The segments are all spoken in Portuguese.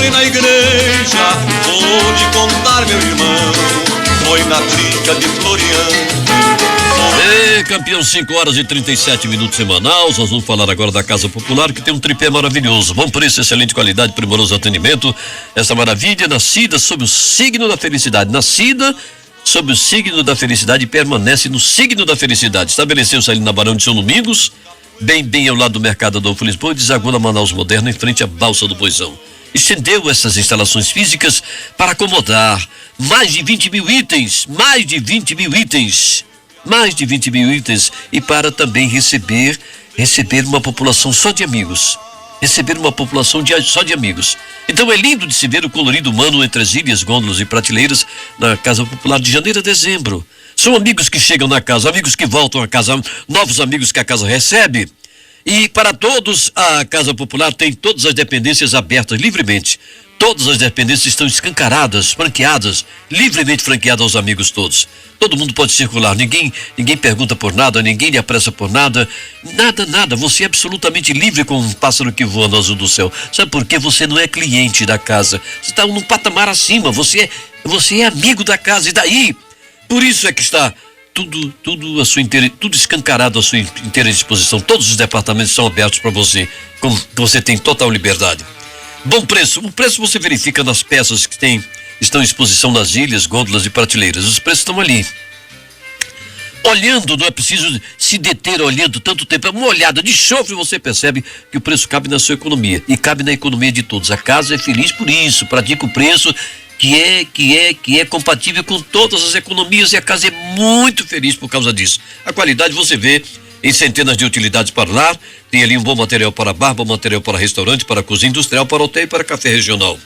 foi na igreja, vou lhe contar, meu irmão, foi na trinca de Floriano. Campeão, 5h37 semanal. Nós vamos falar agora da Casa Popular, que tem um tripé maravilhoso, bom preço, excelente qualidade, primoroso atendimento. Essa maravilha nascida sob o signo da felicidade, sob o signo da felicidade, permanece no signo da felicidade. Estabeleceu-se ali na Barão de São Domingos, bem ao lado do Mercado Adolfo Lisboa, e desagou na Manaus Moderna, em frente à Balsa do Boizão. Estendeu essas instalações físicas para acomodar mais de 20 mil itens, e para também receber uma população só de amigos. Só de amigos. Então é lindo de se ver o colorido humano entre as ilhas, gôndolas e prateleiras na Casa Popular de janeiro a dezembro. São amigos que chegam na casa, amigos que voltam à casa, novos amigos que a casa recebe. E para todos, a Casa Popular tem todas as dependências abertas livremente. Todas as dependências estão escancaradas, franqueadas, livremente franqueadas aos amigos todos. Todo mundo pode circular, ninguém pergunta por nada, ninguém lhe apressa por nada. Nada. Você é absolutamente livre como um pássaro que voa no azul do céu. Sabe por quê? Você não é cliente da casa. Você está num patamar acima, você é amigo da casa, e daí? Por isso é que está tudo escancarado à sua inteira disposição. Todos os departamentos são abertos para você, você tem total liberdade. Bom preço. O preço você verifica nas peças que estão em exposição nas ilhas, gôndolas e prateleiras. Os preços estão ali. Olhando, não é preciso se deter olhando tanto tempo. É uma olhada de chofre, você percebe que o preço cabe na sua economia e cabe na economia de todos. A casa é feliz por isso, pratica o preço que é compatível com todas as economias, e a casa é muito feliz por causa disso. A qualidade você vê em centenas de utilidades para lar, tem ali um bom material para bar, bom material para restaurante, para cozinha industrial, para hotel e para café regional.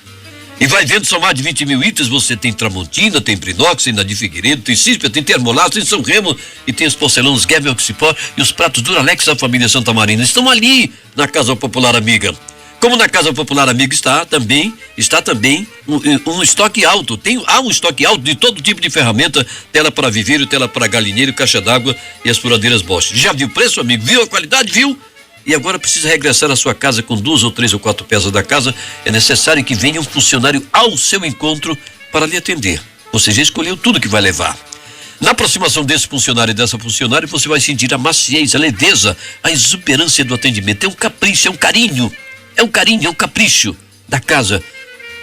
E vai vendo, são mais de 20 mil itens. Você tem Tramontina, tem Brinox, tem Nadir Figueiredo, tem Císpia, tem Termolato, tem São Remo, e tem as porcelanas Guerra Oxipó e os pratos Duralex da família Santa Marina. Estão ali na Casa Popular Amiga. Como na Casa Popular Amiga está também um estoque alto. Há um estoque alto de todo tipo de ferramenta: tela para viveiro, tela para galinheiro, caixa d'água e as furadeiras Bosch. Já viu o preço, amigo? Viu a qualidade? Viu? E agora precisa regressar à sua casa com 2 ou 3 ou 4 peças da casa. É necessário que venha um funcionário ao seu encontro para lhe atender. Você já escolheu tudo que vai levar. Na aproximação desse funcionário e dessa funcionária, você vai sentir a maciez, a leveza, a exuberância do atendimento. É um capricho, é um carinho, é um capricho da casa.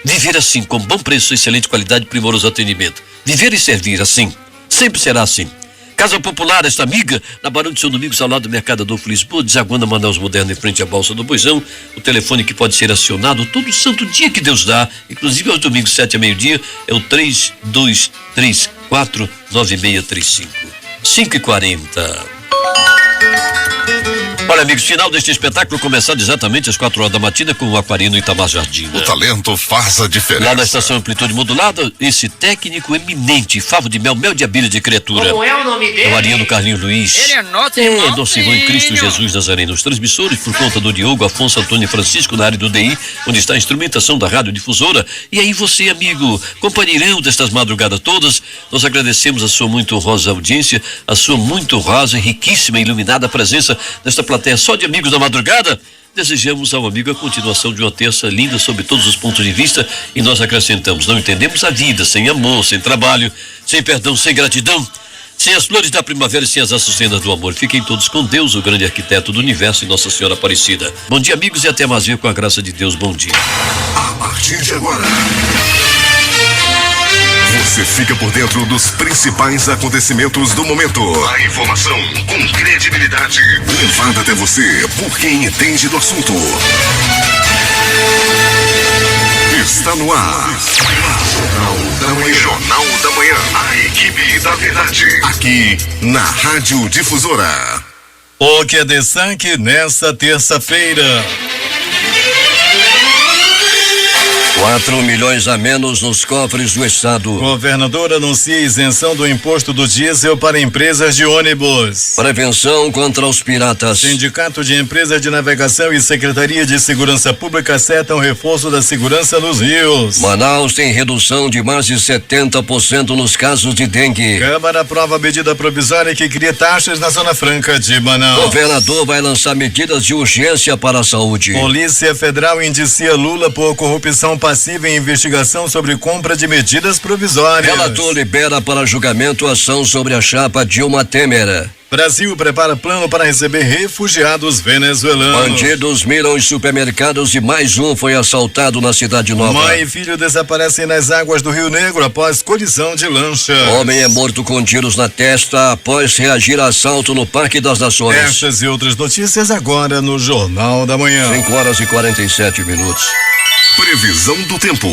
Viver assim, com bom preço, excelente qualidade, primoroso atendimento. Viver e servir assim, sempre será assim. Casa Popular, esta amiga, na Barão de São Domingos, ao lado do Mercado Adolfo Lisboa, desaguando a Manaus Moderna, em frente à Balsa do Boizão. O telefone que pode ser acionado todo santo dia que Deus dá, inclusive aos domingos, 7 a meio-dia, é o 3234-9635. 5h40. Olha, amigos, final deste espetáculo começado exatamente às 4 horas da matina com o Aquarino Itamar Jardim. O talento faz a diferença. Lá na estação Amplitude Modulada, esse técnico eminente, favo de mel de abelha de criatura. Como é o nome dele? É o Ariano Carlinhos Luiz. Ele é nosso irmão. Nosso irmão em Cristo Jesus Nazareno. Os transmissores por conta do Diogo Afonso Antônio Francisco, na área do DI, onde está a instrumentação da radiodifusora. E aí você, amigo, companheirão destas madrugadas todas, nós agradecemos a sua muito honrosa audiência, a sua muito honrosa, riquíssima e iluminada presença nesta plateia só de amigos da madrugada. Desejamos ao amigo a continuação de uma terça linda sob todos os pontos de vista, e nós acrescentamos: não entendemos a vida sem amor, sem trabalho, sem perdão, sem gratidão, sem as flores da primavera e sem as açucenas do amor. Fiquem todos com Deus, o grande arquiteto do universo, e Nossa Senhora Aparecida. Bom dia, amigos, e até mais ver com a graça de Deus. Bom dia. A partir de agora, você fica por dentro dos principais acontecimentos do momento. A informação com credibilidade, levada até você por quem entende do assunto. Está no ar. Jornal da Manhã. A equipe da verdade. Aqui na Rádio Difusora. O que é destaque nesta terça-feira? 4 milhões a menos nos cofres do Estado. Governador anuncia isenção do imposto do diesel para empresas de ônibus. Prevenção contra os piratas. Sindicato de Empresas de Navegação e Secretaria de Segurança Pública acertam reforço da segurança nos rios. Manaus tem redução de mais de 70% nos casos de dengue. Câmara aprova medida provisória que cria taxas na Zona Franca de Manaus. Governador vai lançar medidas de urgência para a saúde. Polícia Federal indicia Lula por corrupção passiva em investigação sobre compra de medidas provisórias. Relator libera para julgamento ação sobre a chapa Dilma Temer. Brasil prepara plano para receber refugiados venezuelanos. Bandidos miram os supermercados e mais um foi assaltado na Cidade Nova. Mãe e filho desaparecem nas águas do Rio Negro após colisão de lancha. Homem é morto com tiros na testa após reagir a assalto no Parque das Nações. Estas e outras notícias agora no Jornal da Manhã. 5h47. Previsão do tempo.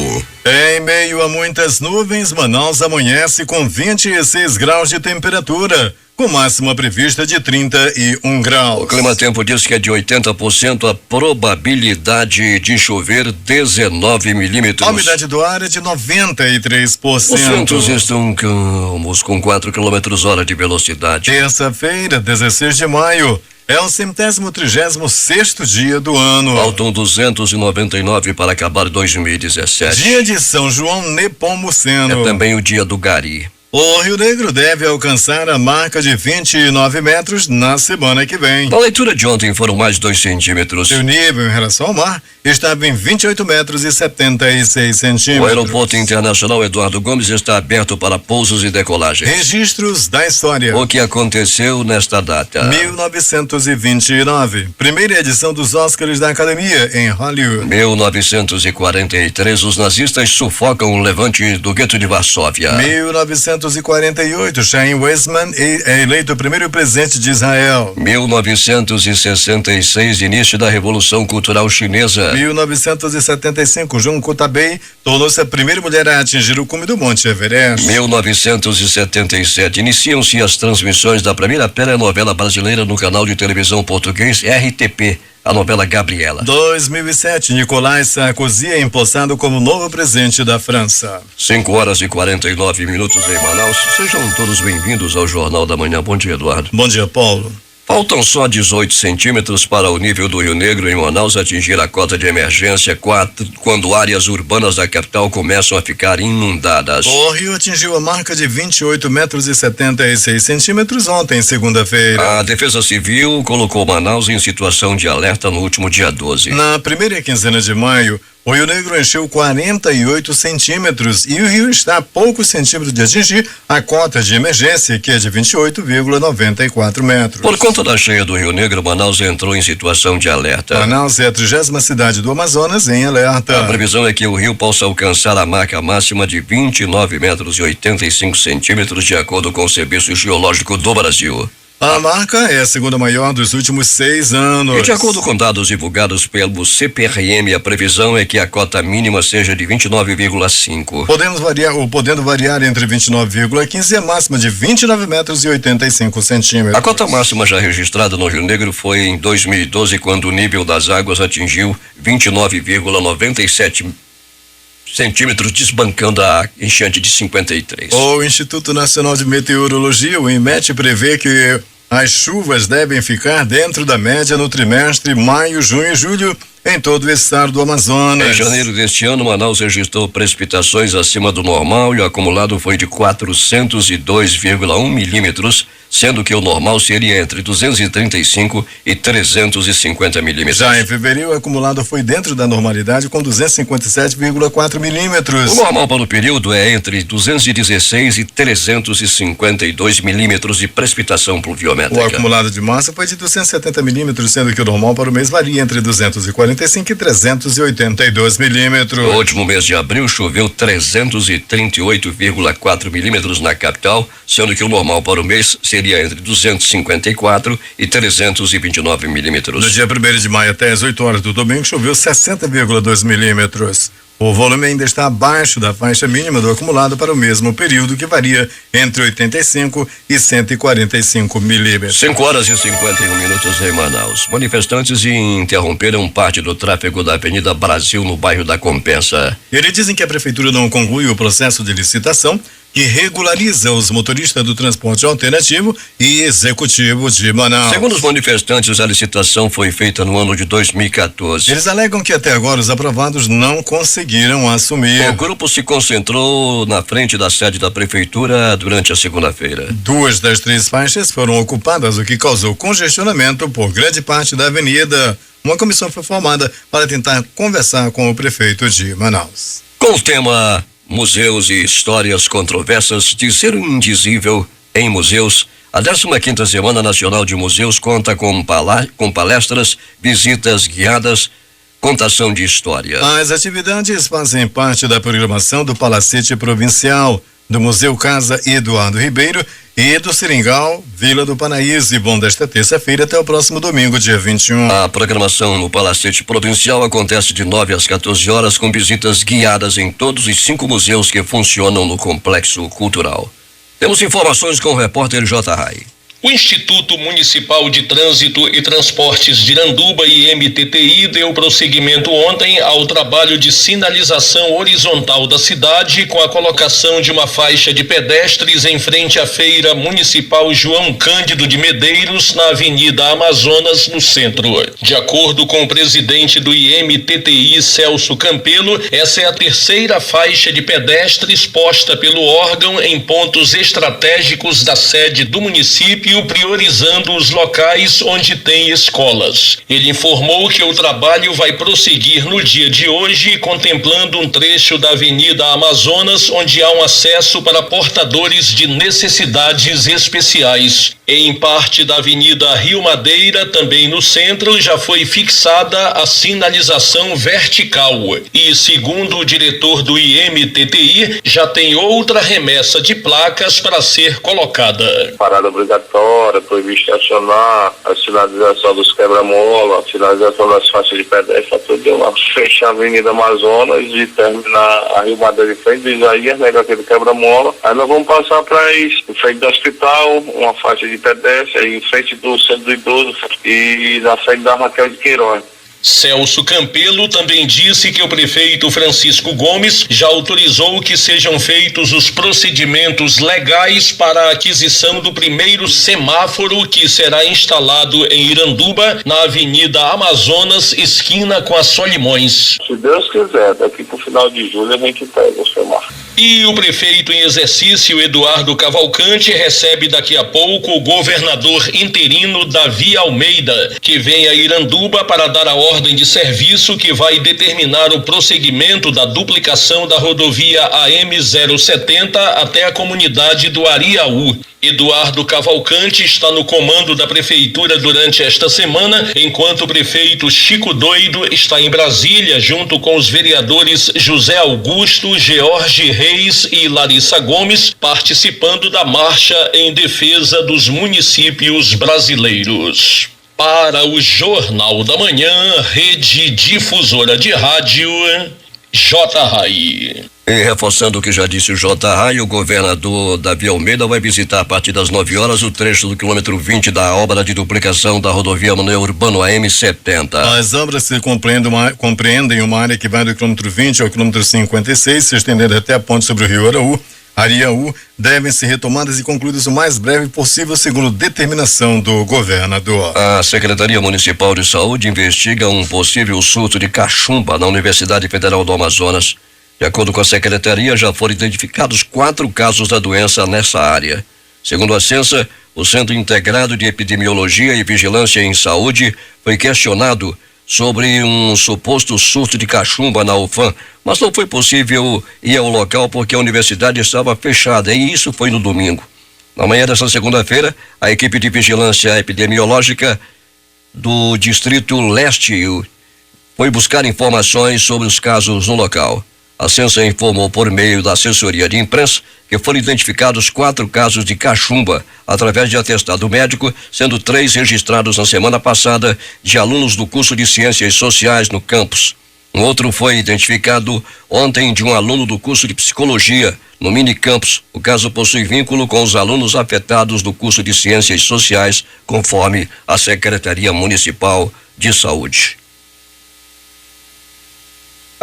Em meio a muitas nuvens, Manaus amanhece com 26 graus de temperatura, com máxima prevista de 31 graus. O Climatempo diz que é de 80% a probabilidade de chover 19 milímetros. A umidade do ar é de 93%. Os ventos estão calmos com 4 km/h de velocidade. Terça-feira, 16 de maio, é o 136º dia do ano. Faltam 299 para acabar 2017. Dia de São João Nepomuceno. É também o dia do Gari. O Rio Negro deve alcançar a marca de 29 metros na semana que vem. Na leitura de ontem foram mais 2 centímetros. Seu nível em relação ao mar estava em 28 metros e 76 centímetros. O Aeroporto Internacional Eduardo Gomes está aberto para pousos e decolagens. Registros da história. O que aconteceu nesta data? 1929, primeira edição dos Oscars da Academia em Hollywood. 1943, os nazistas sufocam o levante do gueto de Varsóvia. 1948, Chaim Weizmann é eleito o primeiro presidente de Israel. 1966, início da Revolução Cultural Chinesa. 1975, Junko Tabei tornou-se a primeira mulher a atingir o cume do Monte Everest. 1977, iniciam-se as transmissões da primeira telenovela brasileira no canal de televisão português RTP, a novela Gabriela. 2007, Nicolas Sarkozy é empossado como novo presidente da França. 5h49 em Manaus. Sejam todos bem-vindos ao Jornal da Manhã. Bom dia, Eduardo. Bom dia, Paulo. Faltam só 18 centímetros para o nível do Rio Negro em Manaus atingir a cota de emergência 4, quando áreas urbanas da capital começam a ficar inundadas. O rio atingiu a marca de 28 metros e 76 centímetros ontem, segunda-feira. A Defesa Civil colocou Manaus em situação de alerta no último dia 12. Na primeira quinzena de maio, o Rio Negro encheu 48 centímetros e o rio está a poucos centímetros de atingir a cota de emergência, que é de 28,94 metros. Por conta da cheia do Rio Negro, Manaus entrou em situação de alerta. Manaus é a 30ª cidade do Amazonas em alerta. A previsão é que o rio possa alcançar a marca máxima de 29 metros e 85 centímetros, de acordo com o Serviço Geológico do Brasil. A marca é a segunda maior dos últimos 6 anos. E de acordo com dados divulgados pelo CPRM, a previsão é que a cota mínima seja de 29,5. Podendo variar entre 29,15 e a máxima de 29 metros e 85 centímetros. A cota máxima já registrada no Rio Negro foi em 2012, quando o nível das águas atingiu 29,97 centímetros, desbancando a enchente de 53. O Instituto Nacional de Meteorologia, o INMET, prevê que as chuvas devem ficar dentro da média no trimestre maio, junho e julho em todo o estado do Amazonas. Em janeiro deste ano, Manaus registrou precipitações acima do normal e o acumulado foi de 402,1 milímetros, sendo que o normal seria entre 235 e 350 milímetros. Já em fevereiro, o acumulado foi dentro da normalidade com 257,4 milímetros. O normal para o período é entre 216 e 352 milímetros de precipitação pluviométrica. O acumulado de massa foi de 270 milímetros, sendo que o normal para o mês varia entre 245 e 382 milímetros. No último mês de abril, choveu 338,4 milímetros na capital, sendo que o normal para o mês seria entre 254 e 329 milímetros. No dia 1º de maio até as 8 horas do domingo, choveu 60,2 milímetros. O volume ainda está abaixo da faixa mínima do acumulado para o mesmo período, que varia entre 85 e 145 milímetros. 5h51 em Manaus. Manifestantes interromperam parte do tráfego da Avenida Brasil no bairro da Compensa. Eles dizem que a prefeitura não conclui o processo de licitação que regulariza os motoristas do transporte alternativo e executivo de Manaus. Segundo os manifestantes, a licitação foi feita no ano de 2014. Eles alegam que até agora os aprovados não conseguiram assumir. O grupo se concentrou na frente da sede da prefeitura durante a segunda-feira. 2 das 3 faixas foram ocupadas, o que causou congestionamento por grande parte da avenida. Uma comissão foi formada para tentar conversar com o prefeito de Manaus. Com o tema Museus e Histórias Controversas, Dizer o Indizível em Museus, a 15ª Semana Nacional de Museus conta com palestras, visitas guiadas, contação de história. As atividades fazem parte da programação do Palacete Provincial, do Museu Casa Eduardo Ribeiro e do Seringal, Vila do Paraíso, vão desta terça-feira até o próximo domingo, dia 21. A programação no Palacete Provincial acontece de 9 às 14 horas com visitas guiadas em todos os 5 museus que funcionam no Complexo Cultural. Temos informações com o repórter J. Rai. O Instituto Municipal de Trânsito e Transportes de Iranduba, IMTTI, deu prosseguimento ontem ao trabalho de sinalização horizontal da cidade com a colocação de uma faixa de pedestres em frente à Feira Municipal João Cândido de Medeiros, na Avenida Amazonas, no centro. De acordo com o presidente do IMTTI, Celso Campelo, essa é a 3ª faixa de pedestres posta pelo órgão em pontos estratégicos da sede do município, priorizando os locais onde tem escolas. Ele informou que o trabalho vai prosseguir no dia de hoje, contemplando um trecho da Avenida Amazonas, onde há um acesso para portadores de necessidades especiais. Em parte da Avenida Rio Madeira, também no centro, já foi fixada a sinalização vertical. E, segundo o diretor do IMTTI, já tem outra remessa de placas para ser colocada. Parada obrigatória, proibido estacionar, a sinalização dos quebra-mola, a sinalização das faixas de pedestre, tudo lá. Fecha a Avenida Amazonas e terminar a Rio Madeira de frente do Isaías, nega aquele quebra-mola. Aí nós vamos passar para isso, em frente do hospital, uma faixa de pedestre, em frente do Centro do Idoso e na frente da Raquel de Queiroz. Celso Campelo também disse que o prefeito Francisco Gomes já autorizou que sejam feitos os procedimentos legais para a aquisição do primeiro semáforo que será instalado em Iranduba, na Avenida Amazonas, esquina com a Solimões. Se Deus quiser, daqui pro final de julho a gente pega o semáforo. E o prefeito em exercício, Eduardo Cavalcante, recebe daqui a pouco o governador interino Davi Almeida, que vem a Iranduba para dar a ordem de serviço que vai determinar o prosseguimento da duplicação da rodovia AM-070 até a comunidade do Ariaú. Eduardo Cavalcante está no comando da prefeitura durante esta semana, enquanto o prefeito Chico Doido está em Brasília, junto com os vereadores José Augusto, George Reis e Larissa Gomes, participando da marcha em defesa dos municípios brasileiros. Para o Jornal da Manhã, Rede Difusora de Rádio, J. Rai. E reforçando o que já disse o J. Rai, o governador Davi Almeida vai visitar a partir das 9 horas o trecho do quilômetro 20 da obra de duplicação da rodovia Manuel Urbano AM-70. As obras se compreendem uma área que vai do quilômetro 20 ao quilômetro 56, se estendendo até a ponte sobre o rio Ariaú, devem ser retomadas e concluídas o mais breve possível, segundo determinação do governador. A Secretaria Municipal de Saúde investiga um possível surto de cachumba na Universidade Federal do Amazonas. De acordo com a Secretaria, já foram identificados 4 casos da doença nessa área. Segundo a Censa, o Centro Integrado de Epidemiologia e Vigilância em Saúde foi questionado sobre um suposto surto de cachumba na UFAM, mas não foi possível ir ao local porque a universidade estava fechada, e isso foi no domingo. Na manhã desta segunda-feira, a equipe de vigilância epidemiológica do Distrito Leste foi buscar informações sobre os casos no local. A Censa informou por meio da assessoria de imprensa que foram identificados 4 casos de cachumba através de atestado médico, sendo 3 registrados na semana passada de alunos do curso de Ciências Sociais no campus. Um outro foi identificado ontem de um aluno do curso de Psicologia no minicampus. O caso possui vínculo com os alunos afetados do curso de Ciências Sociais, conforme a Secretaria Municipal de Saúde.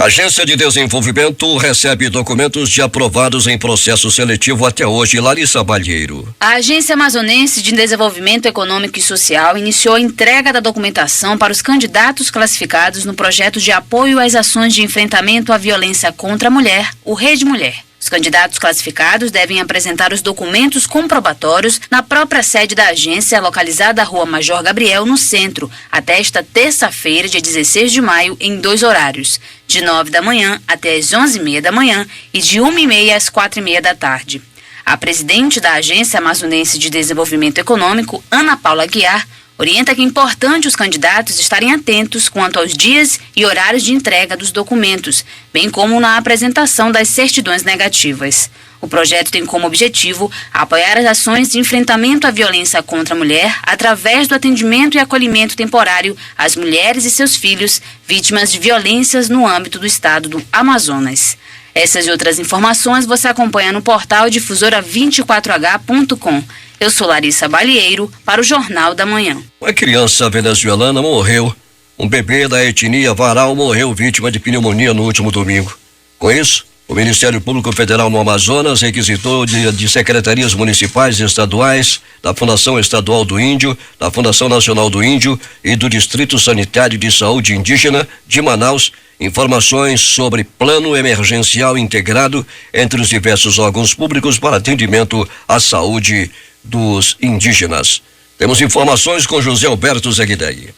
Agência de Desenvolvimento recebe documentos de aprovados em processo seletivo até hoje. Larissa Balheiro. A Agência Amazonense de Desenvolvimento Econômico e Social iniciou a entrega da documentação para os candidatos classificados no projeto de apoio às ações de enfrentamento à violência contra a mulher, o Rede Mulher. Os candidatos classificados devem apresentar os documentos comprobatórios na própria sede da agência, localizada à Rua Major Gabriel, no centro, até esta terça-feira, dia 16 de maio, em 2 horários, de 9 da manhã até as 11h30 da manhã e de 1h30 às 4h30 da tarde. A presidente da Agência Amazonense de Desenvolvimento Econômico, Ana Paula Guiar, orienta que é importante os candidatos estarem atentos quanto aos dias e horários de entrega dos documentos, bem como na apresentação das certidões negativas. O projeto tem como objetivo apoiar as ações de enfrentamento à violência contra a mulher através do atendimento e acolhimento temporário às mulheres e seus filhos vítimas de violências no âmbito do estado do Amazonas. Essas e outras informações você acompanha no portal difusora24h.com. Eu sou Larissa Balheiro para o Jornal da Manhã. Uma criança venezuelana morreu. Um bebê da etnia Varal morreu vítima de pneumonia no último domingo. Com isso, o Ministério Público Federal no Amazonas requisitou de secretarias municipais e estaduais, da Fundação Estadual do Índio, da Fundação Nacional do Índio e do Distrito Sanitário de Saúde Indígena de Manaus informações sobre plano emergencial integrado entre os diversos órgãos públicos para atendimento à saúde dos indígenas. Temos informações com José Alberto Zegdei.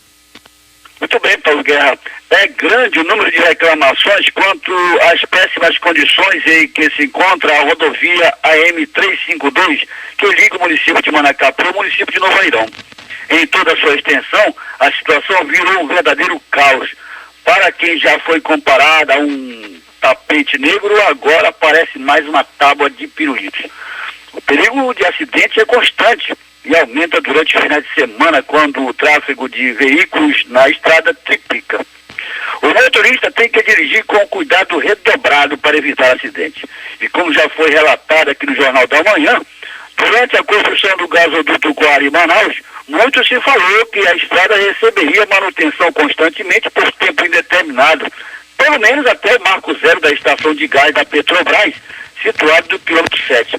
Muito bem, Paulo Guerra. É grande o número de reclamações quanto às péssimas condições em que se encontra a rodovia AM-352, que liga o município de Manacapuru ao município de Novo Airão. Em toda a sua extensão, a situação virou um verdadeiro caos. Para quem já foi comparada a um tapete negro, agora parece mais uma tábua de pirulito. O perigo de acidente é constante e aumenta durante os finais de semana, quando o tráfego de veículos na estrada triplica. O motorista tem que dirigir com cuidado redobrado para evitar acidentes. E como já foi relatado aqui no Jornal da Manhã, durante a construção do gasoduto Guari-Manaus, muito se falou que a estrada receberia manutenção constantemente por tempo indeterminado, pelo menos até o marco zero da estação de gás da Petrobras, situado no quilômetro 7.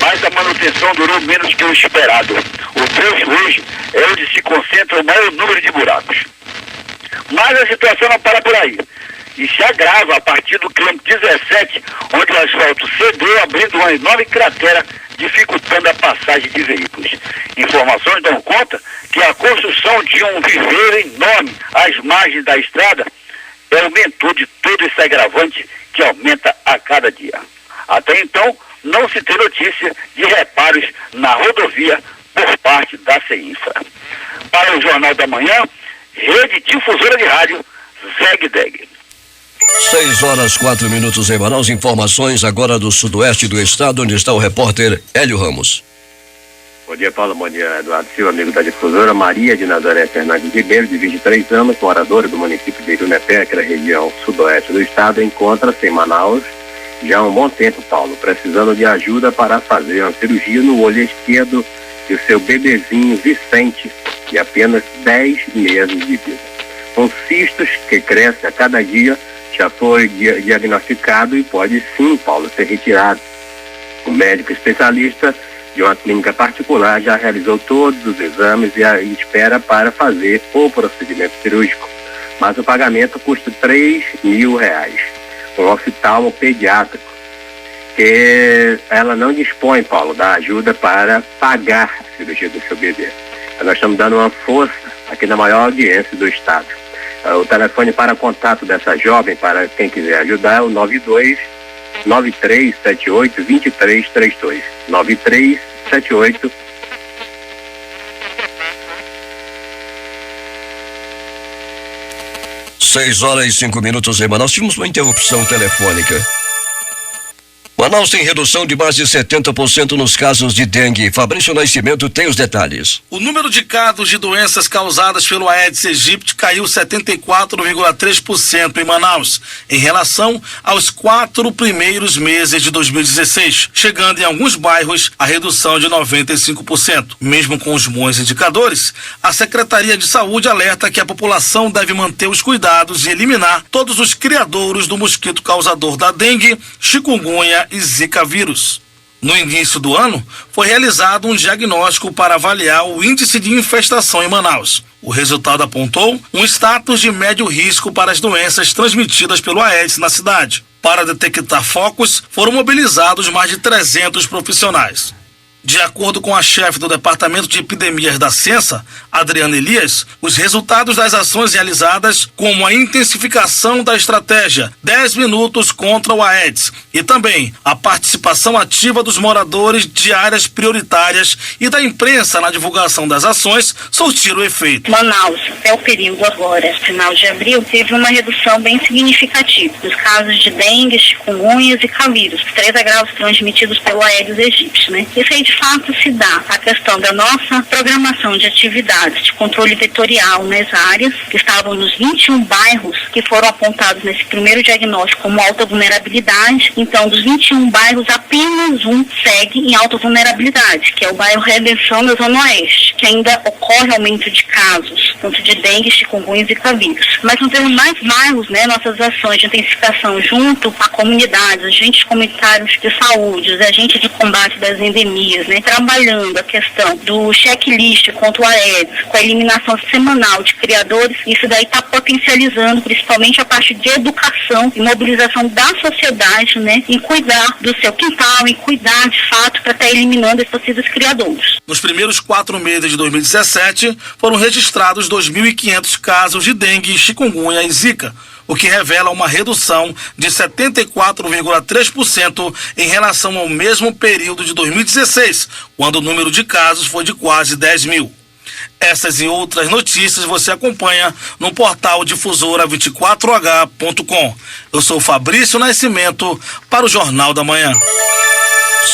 Mas a manutenção durou menos que o esperado. O trecho hoje é onde se concentra o maior número de buracos. Mas a situação não para por aí. E se agrava a partir do quilômetro 17, onde o asfalto cedeu, abrindo uma enorme cratera, dificultando a passagem de veículos. Informações dão conta que a construção de um viveiro enorme às margens da estrada é o mentor de todo esse agravante que aumenta a cada dia. Até então, não se tem notícia de reparos na rodovia por parte da CEINFRA. Para o Jornal da Manhã, Rede Difusora de Rádio, Zegdeg. 6h04 em Manaus. Informações agora do sudoeste do estado, onde está o repórter Hélio Ramos. Bom dia, Paulo. Bom dia, Eduardo Silva, amigo da difusora. Maria de Nazaré Fernandes Ribeiro, de 23 anos, moradora do município de Irunepé, aquela região sudoeste do estado, encontra-se em Manaus já há um bom tempo, Paulo, precisando de ajuda para fazer uma cirurgia no olho esquerdo de seu bebezinho Vicente, de apenas 10 meses de vida. Com cistos que crescem a cada dia, já foi diagnosticado e pode sim, Paulo, ser retirado. O médico especialista de uma clínica particular já realizou todos os exames e espera para fazer o procedimento cirúrgico. Mas o pagamento custa R$3.000. Um oftalmo pediátrico, que ela não dispõe, Paulo, da ajuda para pagar a cirurgia do seu bebê. Nós estamos dando uma força aqui na maior audiência do estado. O telefone para contato dessa jovem, para quem quiser ajudar, é o 9378-2332. 9378 6h05 em Manaus. Tivemos uma interrupção telefônica. Manaus tem redução de mais de 70% nos casos de dengue. Fabrício Nascimento tem os detalhes. O número de casos de doenças causadas pelo Aedes aegypti caiu 74,3% em Manaus, em relação aos 4 primeiros meses de 2016, chegando em alguns bairros a redução de 95%. Mesmo com os bons indicadores, a Secretaria de Saúde alerta que a população deve manter os cuidados e eliminar todos os criadouros do mosquito causador da dengue, chikungunya e zika vírus. No início do ano, foi realizado um diagnóstico para avaliar o índice de infestação em Manaus. O resultado apontou um status de médio risco para as doenças transmitidas pelo Aedes na cidade. Para detectar focos, foram mobilizados mais de 300 profissionais. De acordo com a chefe do Departamento de Epidemias da Censa, Adriana Elias, os resultados das ações realizadas, como a intensificação da estratégia 10 minutos contra o Aedes e também a participação ativa dos moradores de áreas prioritárias e da imprensa na divulgação das ações, surtiram efeito. Manaus, até o período agora, final de abril, teve uma redução bem significativa dos casos de dengue, chikungunhas e cavírus, 3 agravos transmitidos pelo Aedes aegypti, né? Isso aí de fato se dá a questão da nossa programação de atividades de controle vetorial nas áreas que estavam nos 21 bairros que foram apontados nesse primeiro diagnóstico como alta vulnerabilidade. Então, dos 21 bairros, apenas um segue em alta vulnerabilidade, que é o bairro Redenção na Zona Oeste, que ainda ocorre aumento de casos, tanto de dengue, chikungunya e zika vírus. Mas não temos mais bairros, né? Nossas ações de intensificação junto à comunidade, agentes comunitários de saúde, os agentes de combate das endemias, né, trabalhando a questão do checklist contra o Aedes, com a eliminação semanal de criadores. Isso daí está potencializando principalmente a parte de educação e mobilização da sociedade, né, em cuidar do seu quintal, em cuidar de fato para estar eliminando esses possíveis criadores. Nos primeiros 4 meses de 2017, foram registrados 2.500 casos de dengue, chikungunya e zika, o que revela uma redução de 74,3% em relação ao mesmo período de 2016, quando o número de casos foi de quase 10 mil. Essas e outras notícias você acompanha no portal difusora24h.com. Eu sou Fabrício Nascimento para o Jornal da Manhã.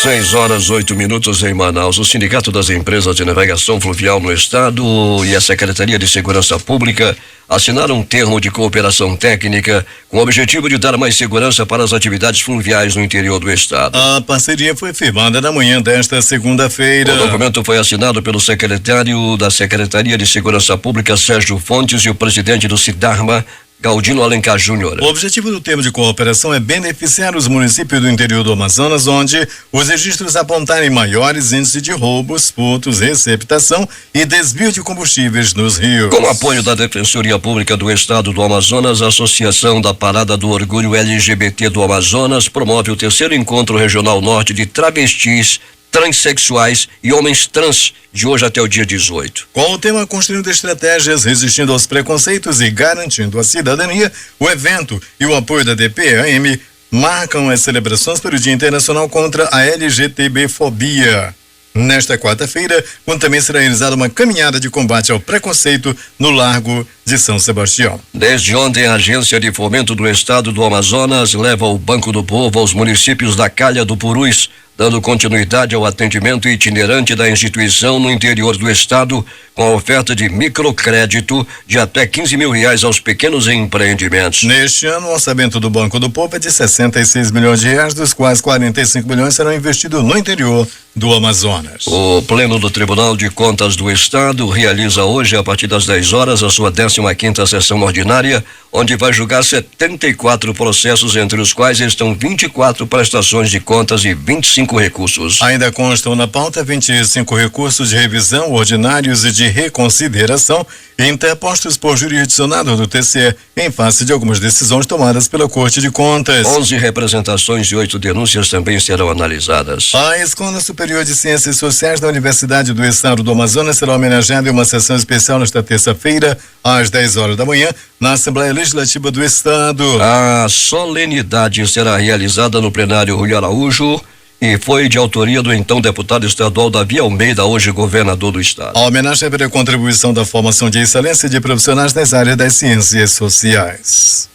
6h08 em Manaus. O Sindicato das Empresas de Navegação Fluvial no Estado e a Secretaria de Segurança Pública assinaram um termo de cooperação técnica com o objetivo de dar mais segurança para as atividades fluviais no interior do Estado. A parceria foi firmada na manhã desta segunda-feira. O documento foi assinado pelo secretário da Secretaria de Segurança Pública, Sérgio Fontes, e o presidente do Sidarma, Galdino Alencar Júnior. O objetivo do termo de cooperação é beneficiar os municípios do interior do Amazonas, onde os registros apontarem maiores índices de roubos, furtos, receptação e desvio de combustíveis nos rios. Com o apoio da Defensoria Pública do Estado do Amazonas, a Associação da Parada do Orgulho LGBT do Amazonas promove o 3º Encontro Regional Norte de Travestis, Transsexuais e Homens Trans, de hoje até o dia 18. Com o tema Construindo Estratégias, Resistindo aos Preconceitos e Garantindo a Cidadania, o evento e o apoio da DPAM marcam as celebrações para o Dia Internacional contra a LGTB-fobia. Nesta quarta-feira, quando também será realizada uma caminhada de combate ao preconceito no Largo de São Sebastião. Desde ontem, a Agência de Fomento do Estado do Amazonas leva o Banco do Povo aos municípios da Calha do Purus, dando continuidade ao atendimento itinerante da instituição no interior do estado, com a oferta de microcrédito de até R$15 mil aos pequenos empreendimentos. Neste ano, o orçamento do Banco do Povo é de R$66 milhões, dos quais R$45 milhões serão investidos no interior do Amazonas. O Pleno do Tribunal de Contas do Estado realiza hoje, a partir das 10 horas, a sua 15ª sessão ordinária, onde vai julgar 74 processos, entre os quais estão 24 prestações de contas e 25 recursos. Ainda constam na pauta 25 recursos de revisão ordinários e de reconsideração interpostos por jurisdicionado do TCE em face de algumas decisões tomadas pela Corte de Contas. 11 representações e 8 denúncias também serão analisadas. A Escola Superior de Ciências Sociais da Universidade do Estado do Amazonas será homenageada em uma sessão especial nesta terça-feira, às 10 horas da manhã, na Assembleia Legislativa do Estado. A solenidade será realizada no plenário Rui Araújo e foi de autoria do então deputado estadual Davi Almeida, hoje governador do estado. A homenagem é pela contribuição da formação de excelência de profissionais das áreas das ciências sociais.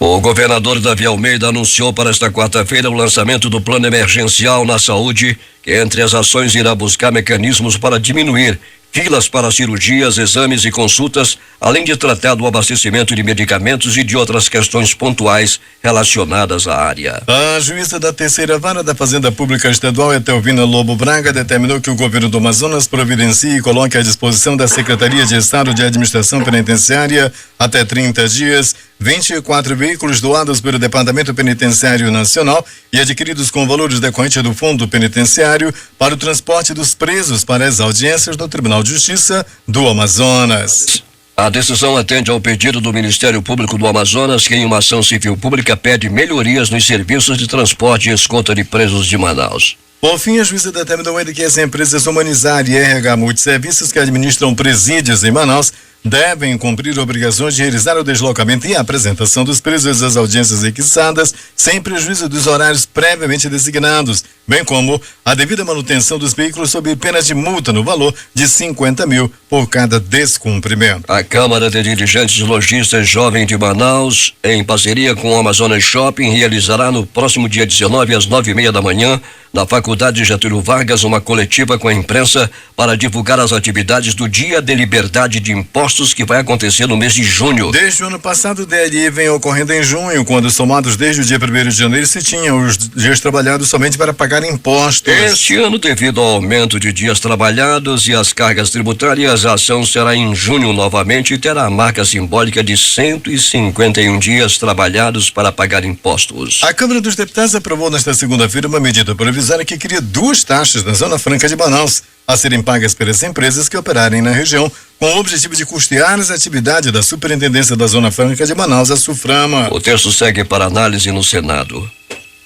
O governador Davi Almeida anunciou para esta quarta-feira o lançamento do Plano Emergencial na Saúde, que entre as ações irá buscar mecanismos para diminuir filas para cirurgias, exames e consultas, além de tratar do abastecimento de medicamentos e de outras questões pontuais relacionadas à área. A juíza da terceira vara da Fazenda Pública Estadual, Etelvina Lobo Braga, determinou que o governo do Amazonas providencie e coloque à disposição da Secretaria de Estado de Administração Penitenciária até 30 dias 24 veículos doados pelo Departamento Penitenciário Nacional e adquiridos com valores decorrentes do Fundo Penitenciário para o transporte dos presos para as audiências do Tribunal de Justiça do Amazonas. A decisão atende ao pedido do Ministério Público do Amazonas, que em uma ação civil pública pede melhorias nos serviços de transporte e escolta de presos de Manaus. Por fim, a juíza determinou ainda que as empresas Humanizar e RH Multisserviços que administram presídios em Manaus devem cumprir obrigações de realizar o deslocamento e a apresentação dos presos às audiências requisitadas, sem prejuízo dos horários previamente designados, bem como a devida manutenção dos veículos sob pena de multa no valor de 50 mil por cada descumprimento. A Câmara de Dirigentes Lojistas Jovem de Manaus, em parceria com o Amazonas Shopping, realizará no próximo dia 19 às 9:30 da manhã, na Faculdade Getúlio Vargas, uma coletiva com a imprensa para divulgar as atividades do Dia de Liberdade de Impostos, que vai acontecer no mês de junho. Desde o ano passado, o DLI vem ocorrendo em junho, quando somados desde o dia 1º de janeiro se tinham os dias trabalhados somente para pagar impostos. Este ano, devido ao aumento de dias trabalhados e as cargas tributárias, a ação será em junho novamente e terá a marca simbólica de 151 dias trabalhados para pagar impostos. A Câmara dos Deputados aprovou nesta segunda-feira uma medida provisória que cria 2 taxas na Zona Franca de Manaus, a serem pagas pelas empresas que operarem na região, com o objetivo de custear as atividades da Superintendência da Zona Franca de Manaus, a SUFRAMA. O texto segue para análise no Senado.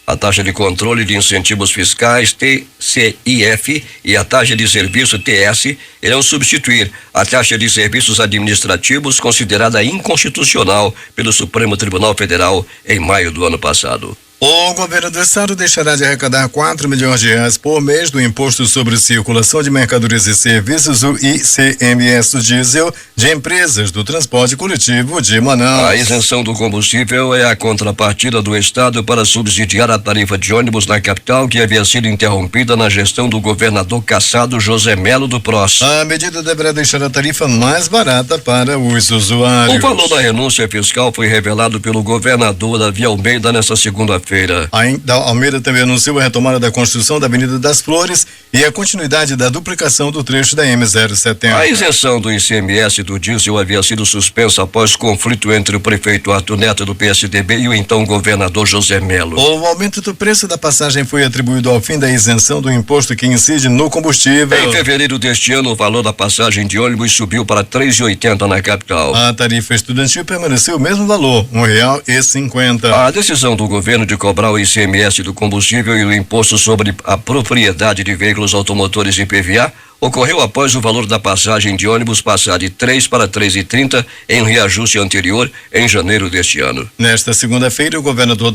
A taxa de controle de incentivos fiscais, TCIF, e a taxa de serviço, TS, irão substituir a taxa de serviços administrativos, considerada inconstitucional pelo Supremo Tribunal Federal em maio do ano passado. O governo do estado deixará de arrecadar 4 milhões de reais por mês do Imposto sobre Circulação de Mercadorias e Serviços, o ICMS do diesel, de empresas do transporte coletivo de Manaus. A isenção do combustível é a contrapartida do estado para subsidiar a tarifa de ônibus na capital, que havia sido interrompida na gestão do governador cassado José Melo do PROS. A medida deverá deixar a tarifa mais barata para os usuários. O valor da renúncia fiscal foi revelado pelo governador Davi Almeida nesta segunda-feira. Ainda Almeida também anunciou a retomada da construção da Avenida das Flores e a continuidade da duplicação do trecho da M070. A isenção do ICMS do diesel havia sido suspensa após conflito entre o prefeito Arthur Neto do PSDB e o então governador José Melo. O aumento do preço da passagem foi atribuído ao fim da isenção do imposto que incide no combustível. Em fevereiro deste ano, o valor da passagem de ônibus subiu para R$ 3,80 na capital. A tarifa estudantil permaneceu o mesmo valor, R$ 1,50. A decisão do governo de cobrar o ICMS do combustível e o imposto sobre a propriedade de veículos automotores IPVA ocorreu após o valor da passagem de ônibus passar de 3 para 3,30 em um reajuste anterior em janeiro deste ano. Nesta segunda-feira, o governador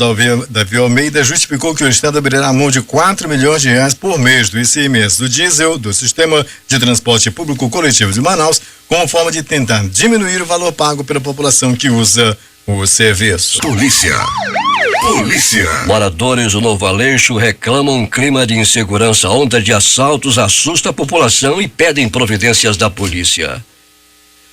Davi Almeida justificou que o estado abrirá mão de 4 milhões de reais por mês do ICMS do diesel do Sistema de Transporte Público Coletivo de Manaus, como forma de tentar diminuir o valor pago pela população que usa o serviço. Polícia. Moradores do Novo Aleixo reclamam um clima de insegurança. A onda de assaltos assusta a população e pedem providências da polícia.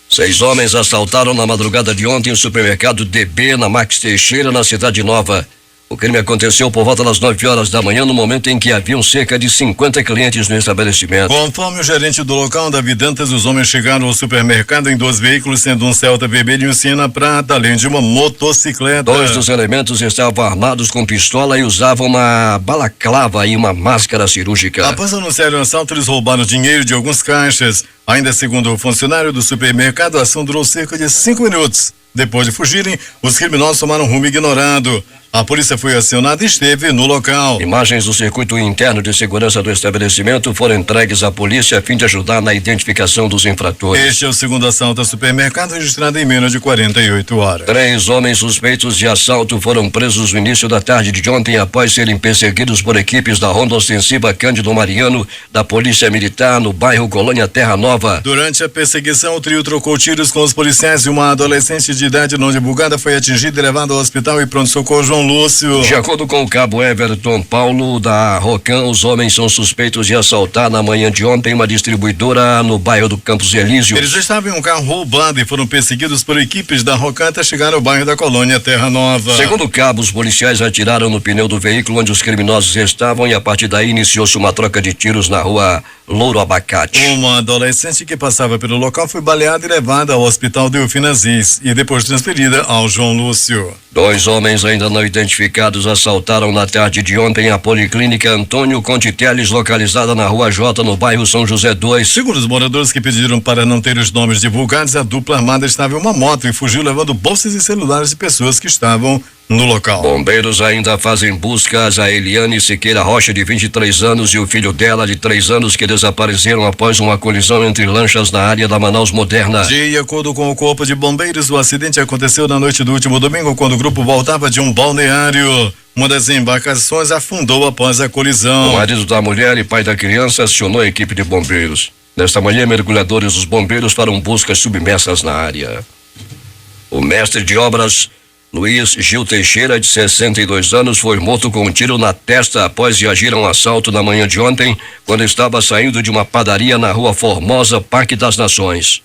6 homens assaltaram na madrugada de ontem o supermercado DB na Max Teixeira, na Cidade Nova. O crime aconteceu por volta das 9 horas da manhã, no momento em que haviam cerca de 50 clientes no estabelecimento. Conforme o gerente do local, Davi Dantas, os homens chegaram ao supermercado em 2 veículos, sendo um Celta vermelho e um Siena prata, além de uma motocicleta. 2 dos elementos estavam armados com pistola e usavam uma balaclava e uma máscara cirúrgica. Após anunciar o assalto, eles roubaram dinheiro de alguns caixas. Ainda segundo o funcionário do supermercado, a ação durou cerca de 5 minutos. Depois de fugirem, os criminosos tomaram rumo ignorado. A polícia foi acionada e esteve no local. Imagens do circuito interno de segurança do estabelecimento foram entregues à polícia a fim de ajudar na identificação dos infratores. Este é o segundo assalto a supermercado registrado em menos de 48 horas. 3 homens suspeitos de assalto foram presos no início da tarde de ontem após serem perseguidos por equipes da Ronda Ostensiva Cândido Mariano da Polícia Militar no bairro Colônia Terra Nova. Durante a perseguição, o trio trocou tiros com os policiais e uma adolescente de idade não divulgada foi atingida e levada ao hospital e pronto-socorro João Lúcio. De acordo com o cabo Everton Paulo da Rocan, os homens são suspeitos de assaltar na manhã de ontem uma distribuidora no bairro do Campos Elísio. Eles estavam em um carro roubado e foram perseguidos por equipes da Rocan até chegar ao bairro da Colônia Terra Nova. Segundo o cabo, os policiais atiraram no pneu do veículo onde os criminosos estavam e a partir daí iniciou-se uma troca de tiros na rua Louro Abacate. Uma adolescente que passava pelo local foi baleada e levada ao hospital Delfina Aziz e depois transferida ao João Lúcio. 2 homens ainda não identificados assaltaram na tarde de ontem a Policlínica Antônio Conte Teles, localizada na Rua J, no bairro São José 2. Segundo os moradores que pediram para não ter os nomes divulgados, a dupla armada estava em uma moto e fugiu levando bolsas e celulares de pessoas que estavam no local. Bombeiros ainda fazem buscas a Eliane Siqueira Rocha, de 23 anos, e o filho dela, de 3 anos, que desapareceram após uma colisão entre lanchas na área da Manaus Moderna. De acordo com o Corpo de Bombeiros, o acidente aconteceu na noite do último domingo, quando o grupo voltava de um balneário. Uma das embarcações afundou após a colisão. O marido da mulher e pai da criança acionou a equipe de bombeiros. Nesta manhã, mergulhadores dos bombeiros farão buscas submersas na área. O mestre de obras Luiz Gil Teixeira, de 62 anos, foi morto com um tiro na testa após reagir a um assalto na manhã de ontem, quando estava saindo de uma padaria na Rua Formosa, Parque das Nações.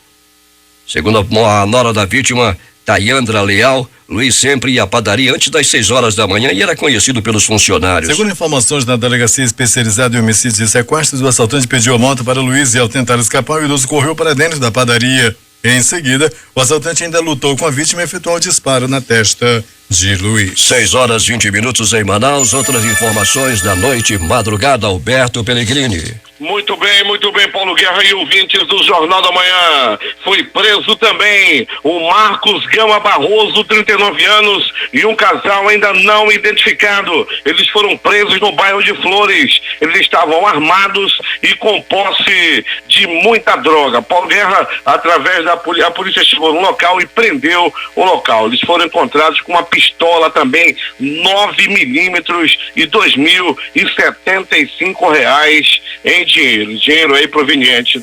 Segundo a nora da vítima, Tayandra Leal, Luiz sempre ia à padaria antes das 6 horas da manhã e era conhecido pelos funcionários. Segundo informações da Delegacia Especializada em Homicídios e Sequestros, o assaltante pediu a moto para Luiz e, ao tentar escapar, o idoso correu para dentro da padaria. Em seguida, o assaltante ainda lutou com a vítima e efetuou um disparo na testa de Luiz. 6h20 em Manaus. Outras informações da noite, madrugada, Alberto Pellegrini. Muito bem, Paulo Guerra e ouvintes do Jornal da Manhã. Foi preso também o Marcos Gama Barroso, 39 anos, e um casal ainda não identificado. Eles foram presos no bairro de Flores. Eles estavam armados e com posse de muita droga. Paulo Guerra, através da polícia, a polícia chegou no local e prendeu o local. Eles foram encontrados com uma pistola também, 9mm e R$2.075 em dinheiro aí proveniente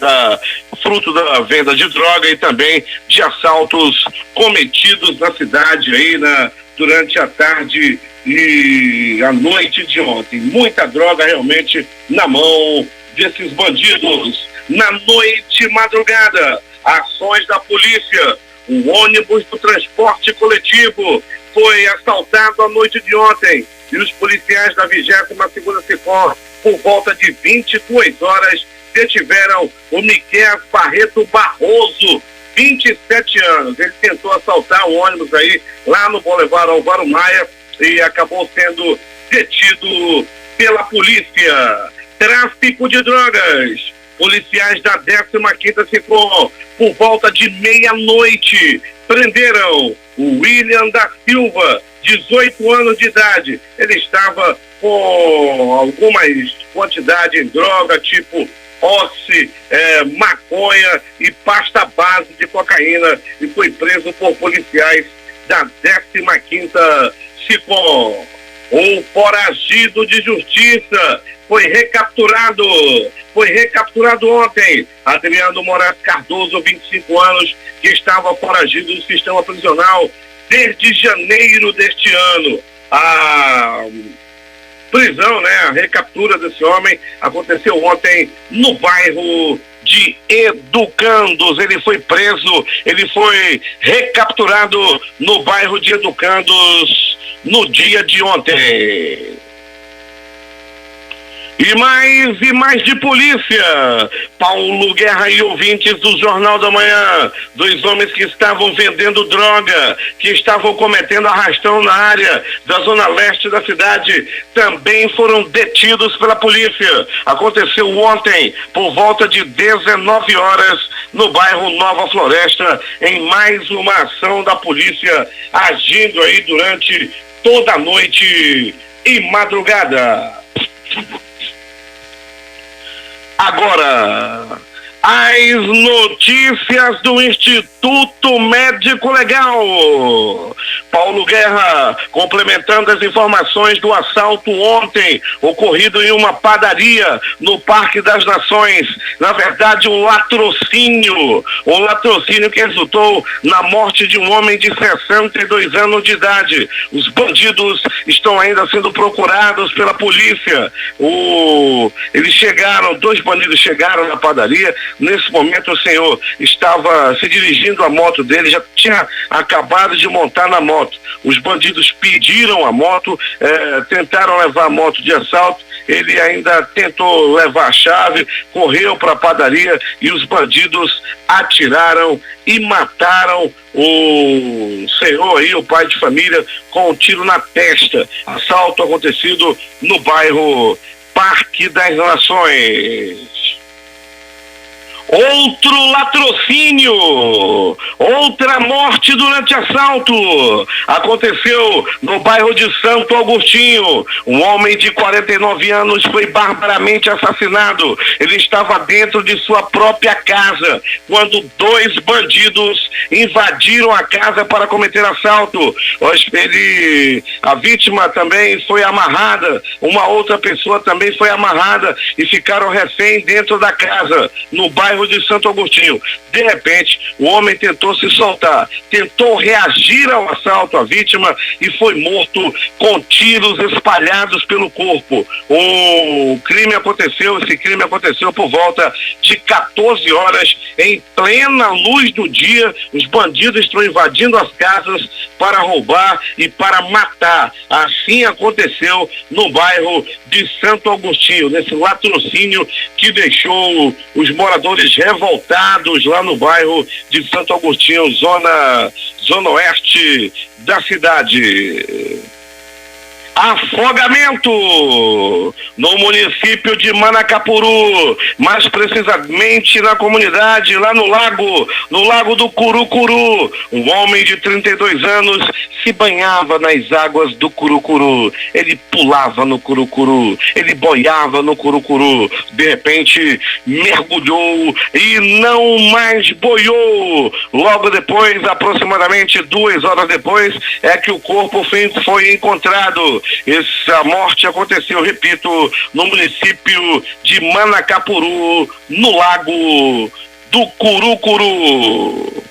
fruto da venda de droga e também de assaltos cometidos na cidade aí durante a tarde e a noite de ontem. Muita droga realmente na mão desses bandidos. Na noite madrugada, ações da polícia, um ônibus do transporte coletivo foi assaltado à noite de ontem e os policiais da 22ª Sicom, por volta de 22 horas, detiveram o Miquel Barreto Barroso, 27 anos. Ele tentou assaltar o ônibus aí lá no Boulevard Álvaro Maia e acabou sendo detido pela polícia. Tráfico de drogas. Policiais da 15ª Sicom, por volta de meia-noite, prenderam o William da Silva, 18 anos de idade. Ele estava com algumas quantidades de droga, tipo osse, maconha e pasta base de cocaína, e foi preso por policiais da 15ª Sicom. Um foragido de justiça foi recapturado ontem. Adriano Moraes Cardoso, 25 anos, que estava foragido do sistema prisional desde janeiro deste ano. A prisão, a recaptura desse homem aconteceu ontem no bairro de Educandos. Ele foi preso, ele foi recapturado no bairro de Educandos no dia de ontem. E mais de polícia. Paulo Guerra e ouvintes do Jornal da Manhã. 2 homens que estavam vendendo droga, que estavam cometendo arrastão na área da zona leste da cidade, também foram detidos pela polícia. Aconteceu ontem, por volta de 19 horas, no bairro Nova Floresta, em mais uma ação da polícia, agindo aí durante toda a noite e madrugada. Agora, As notícias do Instituto Médico Legal. Paulo Guerra, complementando as informações do assalto ontem, ocorrido em uma padaria no Parque das Nações. Na verdade, um latrocínio que resultou na morte de um homem de 62 anos de idade. Os bandidos estão ainda sendo procurados pela polícia. Dois bandidos chegaram na padaria. Nesse momento o senhor estava se dirigindo à moto dele, já tinha acabado de montar na moto. Os bandidos pediram a moto, tentaram levar a moto de assalto, ele ainda tentou levar a chave, correu para a padaria e os bandidos atiraram e mataram o senhor aí, o pai de família, com um tiro na testa. Assalto acontecido no bairro Parque das Nações. Outro latrocínio, outra morte durante assalto, aconteceu no bairro de Santo Agostinho. Um homem de 49 anos foi barbaramente assassinado. Ele estava dentro de sua própria casa quando dois bandidos invadiram a casa para cometer assalto. A vítima também foi amarrada, uma outra pessoa também foi amarrada e ficaram refém dentro da casa, no bairro de Santo Agostinho. De repente, o homem tentou se soltar, tentou reagir ao assalto à vítima e foi morto com tiros espalhados pelo corpo. Esse crime aconteceu por volta de 14 horas, em plena luz do dia. Os bandidos estão invadindo as casas para roubar e para matar. Assim aconteceu no bairro de Santo Agostinho, nesse latrocínio que deixou os moradores revoltados lá no bairro de Santo Agostinho, zona oeste da cidade. Afogamento no município de Manacapuru, mais precisamente na comunidade, lá no lago do Curucuru. Um homem de 32 anos se banhava nas águas do Curucuru. Ele pulava no Curucuru, ele boiava no Curucuru. De repente, mergulhou e não mais boiou. Logo depois, aproximadamente 2 horas depois, é que o corpo foi encontrado. Essa morte aconteceu, repito, no município de Manacapuru, no lago do Curucuru.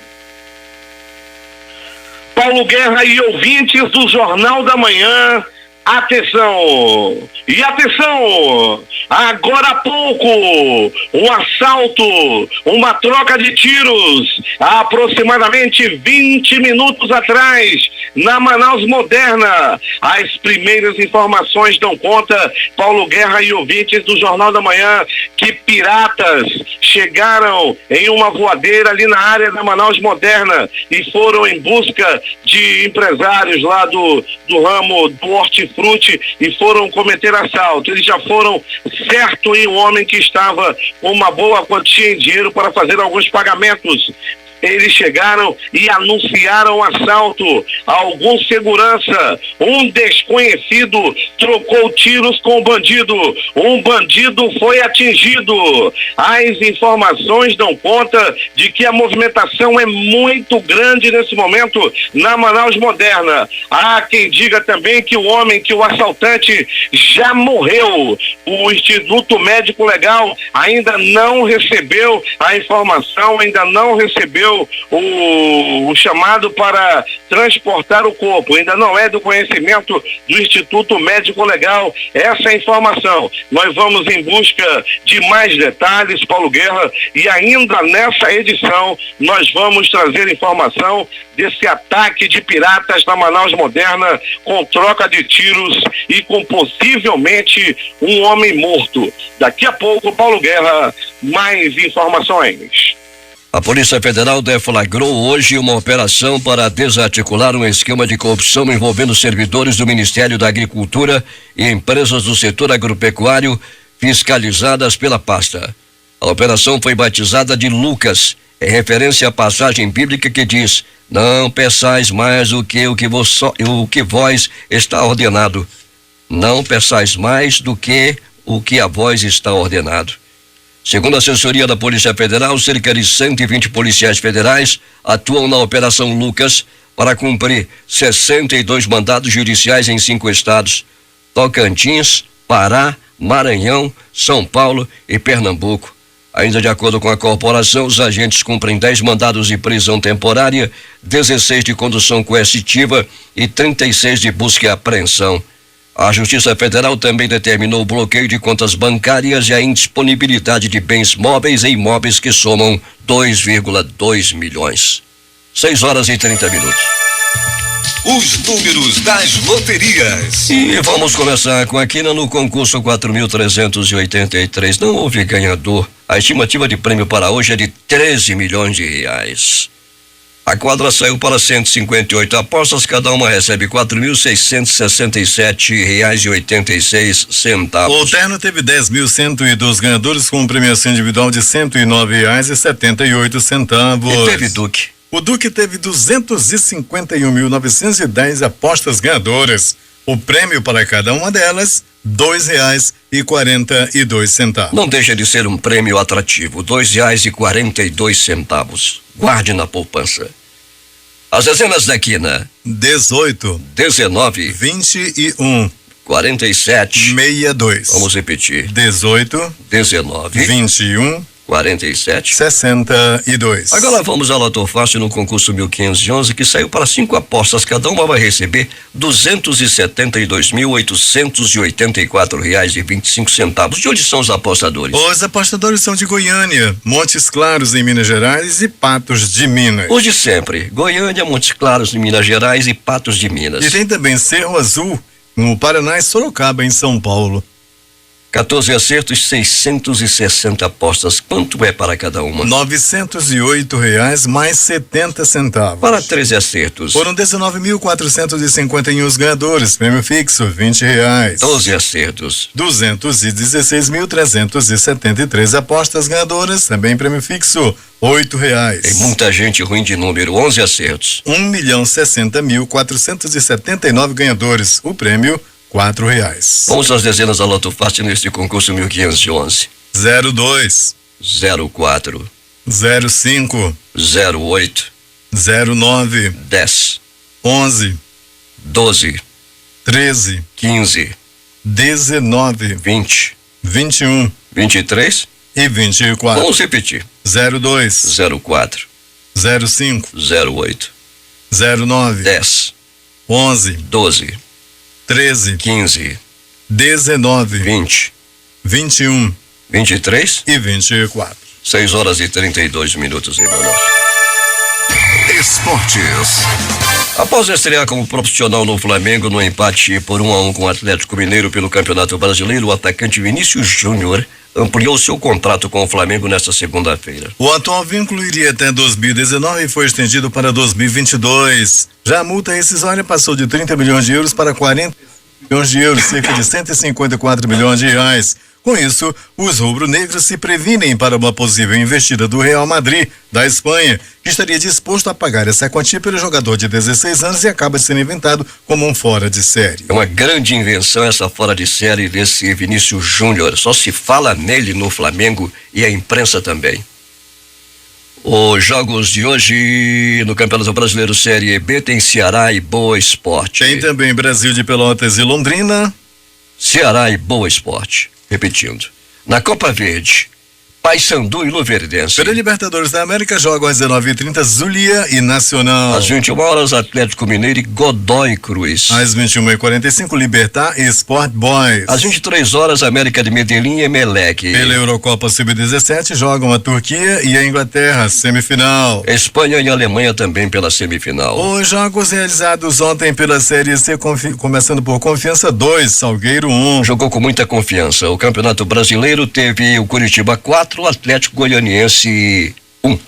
Paulo Guerra e ouvintes do Jornal da Manhã, atenção! E atenção! Agora há pouco, um assalto, uma troca de tiros, há aproximadamente 20 minutos atrás, na Manaus Moderna. As primeiras informações dão conta, Paulo Guerra e ouvintes do Jornal da Manhã, que piratas chegaram em uma voadeira ali na área da Manaus Moderna e foram em busca de empresários lá do ramo do hortifruti e foram cometer assalto. Eles já foram certo em um homem que estava com uma boa quantia em dinheiro para fazer alguns pagamentos. Eles chegaram e anunciaram o assalto. Algum segurança, um desconhecido, trocou tiros com o bandido. Um bandido foi atingido. As informações dão conta de que a movimentação é muito grande nesse momento na Manaus Moderna. Há quem diga também que o assaltante já morreu. O Instituto Médico Legal ainda não recebeu a informação, ainda não recebeu o chamado para transportar o corpo. Ainda não é do conhecimento do Instituto Médico Legal essa informação. Nós vamos em busca de mais detalhes, Paulo Guerra, e ainda nessa edição nós vamos trazer informação desse ataque de piratas na Manaus Moderna, com troca de tiros e com possivelmente um homem morto. Daqui a pouco, Paulo Guerra, mais informações. A Polícia Federal deflagrou hoje uma operação para desarticular um esquema de corrupção envolvendo servidores do Ministério da Agricultura e empresas do setor agropecuário fiscalizadas pela pasta. A operação foi batizada de Lucas, em referência à passagem bíblica que diz: não peçais mais o que vós está ordenado. Não peçais mais do que o que a vós está ordenado. Segundo a assessoria da Polícia Federal, cerca de 120 policiais federais atuam na Operação Lucas para cumprir 62 mandados judiciais em 5 estados: Tocantins, Pará, Maranhão, São Paulo e Pernambuco. Ainda de acordo com a corporação, os agentes cumprem 10 mandados de prisão temporária, 16 de condução coercitiva e 36 de busca e apreensão. A Justiça Federal também determinou o bloqueio de contas bancárias e a indisponibilidade de bens móveis e imóveis que somam 2,2 milhões. 6h30. Os números das loterias. E vamos começar com a quina no concurso 4.383. Não houve ganhador. A estimativa de prêmio para hoje é de 13 milhões de reais. A quadra saiu para 158 apostas, cada uma recebe R$4.667,86. O terno teve 10.102 ganhadores com premiação individual de R$109,78. E teve Duque. O Duque teve 251.910 apostas ganhadoras. O prêmio para cada uma delas, R$2,42. Não deixa de ser um prêmio atrativo, R$2,42. Guarde na poupança. As dezenas da quina: 18, 19, 21, 47, 62. Vamos repetir: 18, 19, 21, 47, 62. Agora vamos ao Loto Fácil no concurso 1511, que saiu para 5 apostas. Cada uma vai receber R$272.884,25. De onde são os apostadores? Os apostadores são de Goiânia, Montes Claros em Minas Gerais e Patos de Minas. Os de sempre: Goiânia, Montes Claros em Minas Gerais e Patos de Minas. E tem também Cerro Azul no Paraná e Sorocaba em São Paulo. 14 acertos, 660 apostas. Quanto é para cada uma? R$908 mais 70 centavos. Para 13 acertos. Foram 19.451 os ganhadores. Prêmio fixo, R$20. 12 acertos. 216.373 apostas ganhadoras. Também prêmio fixo, R$8. Tem muita gente ruim de número. 11 acertos. 1.060.479 ganhadores. O prêmio, R$4. Vamos às dezenas da Loto Fácil neste concurso 1511. 02, 04, 05, 08, 09, 10, 11, 12, 13, 15, 19, 20, 21, 23 e 24. Vamos repetir: 02, 04, 05, 08, 09, 10, 11, 12, 13, 15, 19, 20, 21 23 e 24. 6h32, em Manaus. Esportes. Após estrear como profissional no Flamengo no empate por 1-1 com o Atlético Mineiro pelo Campeonato Brasileiro, o atacante Vinícius Júnior ampliou seu contrato com o Flamengo nesta segunda-feira. O atual vínculo iria até 2019 e foi estendido para 2022. Já a multa rescisória passou de 30 milhões de euros para 40 milhões de euros, cerca de 154 milhões de reais. Com isso, os rubro-negros se previnem para uma possível investida do Real Madrid, da Espanha, que estaria disposto a pagar essa quantia pelo jogador de 16 anos e acaba sendo inventado como um fora de série. É uma grande invenção essa fora de série desse Vinícius Júnior. Só se fala nele no Flamengo e a imprensa também. Os jogos de hoje no Campeonato Brasileiro Série B tem Ceará e Boa Esporte. Tem também Brasil de Pelotas e Londrina. Ceará e Boa Esporte. Repetindo. Na Copa Verde, Paysandu e Luverdense. Pela Libertadores da América jogam às 19h30 Zulia e Nacional. Às 21h, Atlético Mineiro e Godoy Cruz. Às 21h45, Libertad e Sport Boys. Às 23h, América de Medellín e Emelec. Pela Eurocopa Sub-17 jogam a Turquia e a Inglaterra, semifinal. Espanha e Alemanha também pela semifinal. Os jogos realizados ontem pela Série C, começando por Confiança 2, Salgueiro 1. Jogou com muita confiança. O Campeonato Brasileiro teve o Curitiba 4, o Atlético Goianiense 1.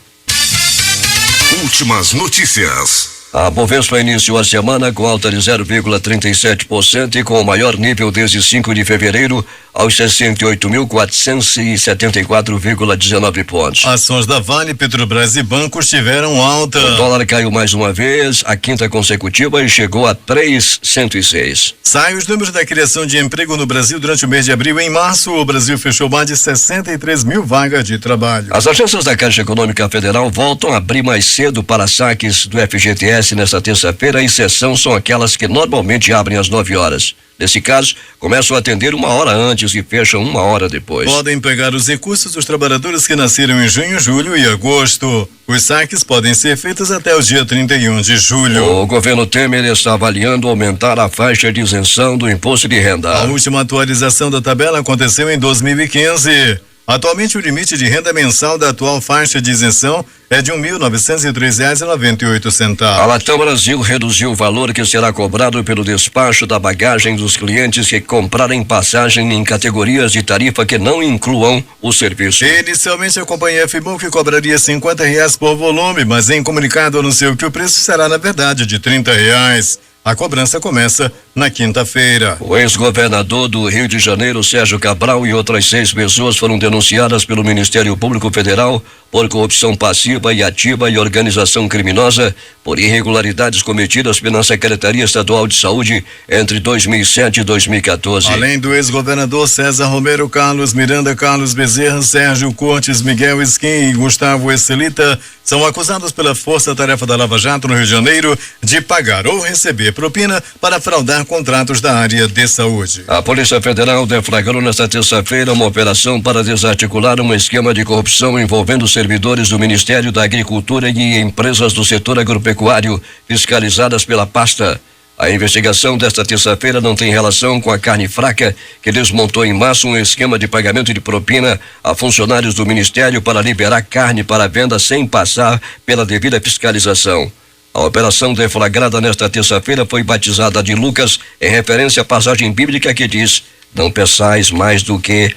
Últimas notícias. A Bovespa iniciou a semana com alta de 0,37% e com o maior nível desde 5 de fevereiro aos 68.474,19 pontos. Ações da Vale, Petrobras e bancos tiveram alta. O dólar caiu mais uma vez, a quinta consecutiva, e chegou a 3,106. Saem os números da criação de emprego no Brasil durante o mês de abril. Em março, o Brasil fechou mais de 63 mil vagas de trabalho. As agências da Caixa Econômica Federal voltam a abrir mais cedo para saques do FGTS nesta terça-feira. A exceção são aquelas que normalmente abrem às 9 horas. Nesse caso, começam a atender 1 hora antes e fecham 1 hora depois. Podem pegar os recursos dos trabalhadores que nasceram em junho, julho e agosto. Os saques podem ser feitos até o dia 31 de julho. O governo Temer está avaliando aumentar a faixa de isenção do imposto de renda. A última atualização da tabela aconteceu em 2015. Atualmente, o limite de renda mensal da atual faixa de isenção é de R$ 1.903,98. A Latam Brasil reduziu o valor que será cobrado pelo despacho da bagagem dos clientes que comprarem passagem em categorias de tarifa que não incluam o serviço. Inicialmente, a companhia afirmou que cobraria R$50 por volume, mas em comunicado anunciou que o preço será, na verdade, de R$30. A cobrança começa na quinta-feira. O ex-governador do Rio de Janeiro, Sérgio Cabral, e outras 6 pessoas foram denunciadas pelo Ministério Público Federal por corrupção passiva e ativa e organização criminosa por irregularidades cometidas pela Secretaria Estadual de Saúde entre 2007 e 2014. Além do ex-governador César Romero, Carlos Miranda, Carlos Bezerra, Sérgio Cortes, Miguel Skin e Gustavo Escelita são acusados pela Força Tarefa da Lava Jato no Rio de Janeiro de pagar ou receber propina para fraudar contratos da área de saúde. A Polícia Federal deflagrou nesta terça-feira uma operação para desarticular um esquema de corrupção envolvendo servidores do Ministério da Agricultura e empresas do setor agropecuário fiscalizadas pela pasta. A investigação desta terça-feira não tem relação com a carne fraca, que desmontou em massa um esquema de pagamento de propina a funcionários do Ministério para liberar carne para venda sem passar pela devida fiscalização. A operação deflagrada nesta terça-feira foi batizada de Lucas, em referência à passagem bíblica que diz: não peçais mais do que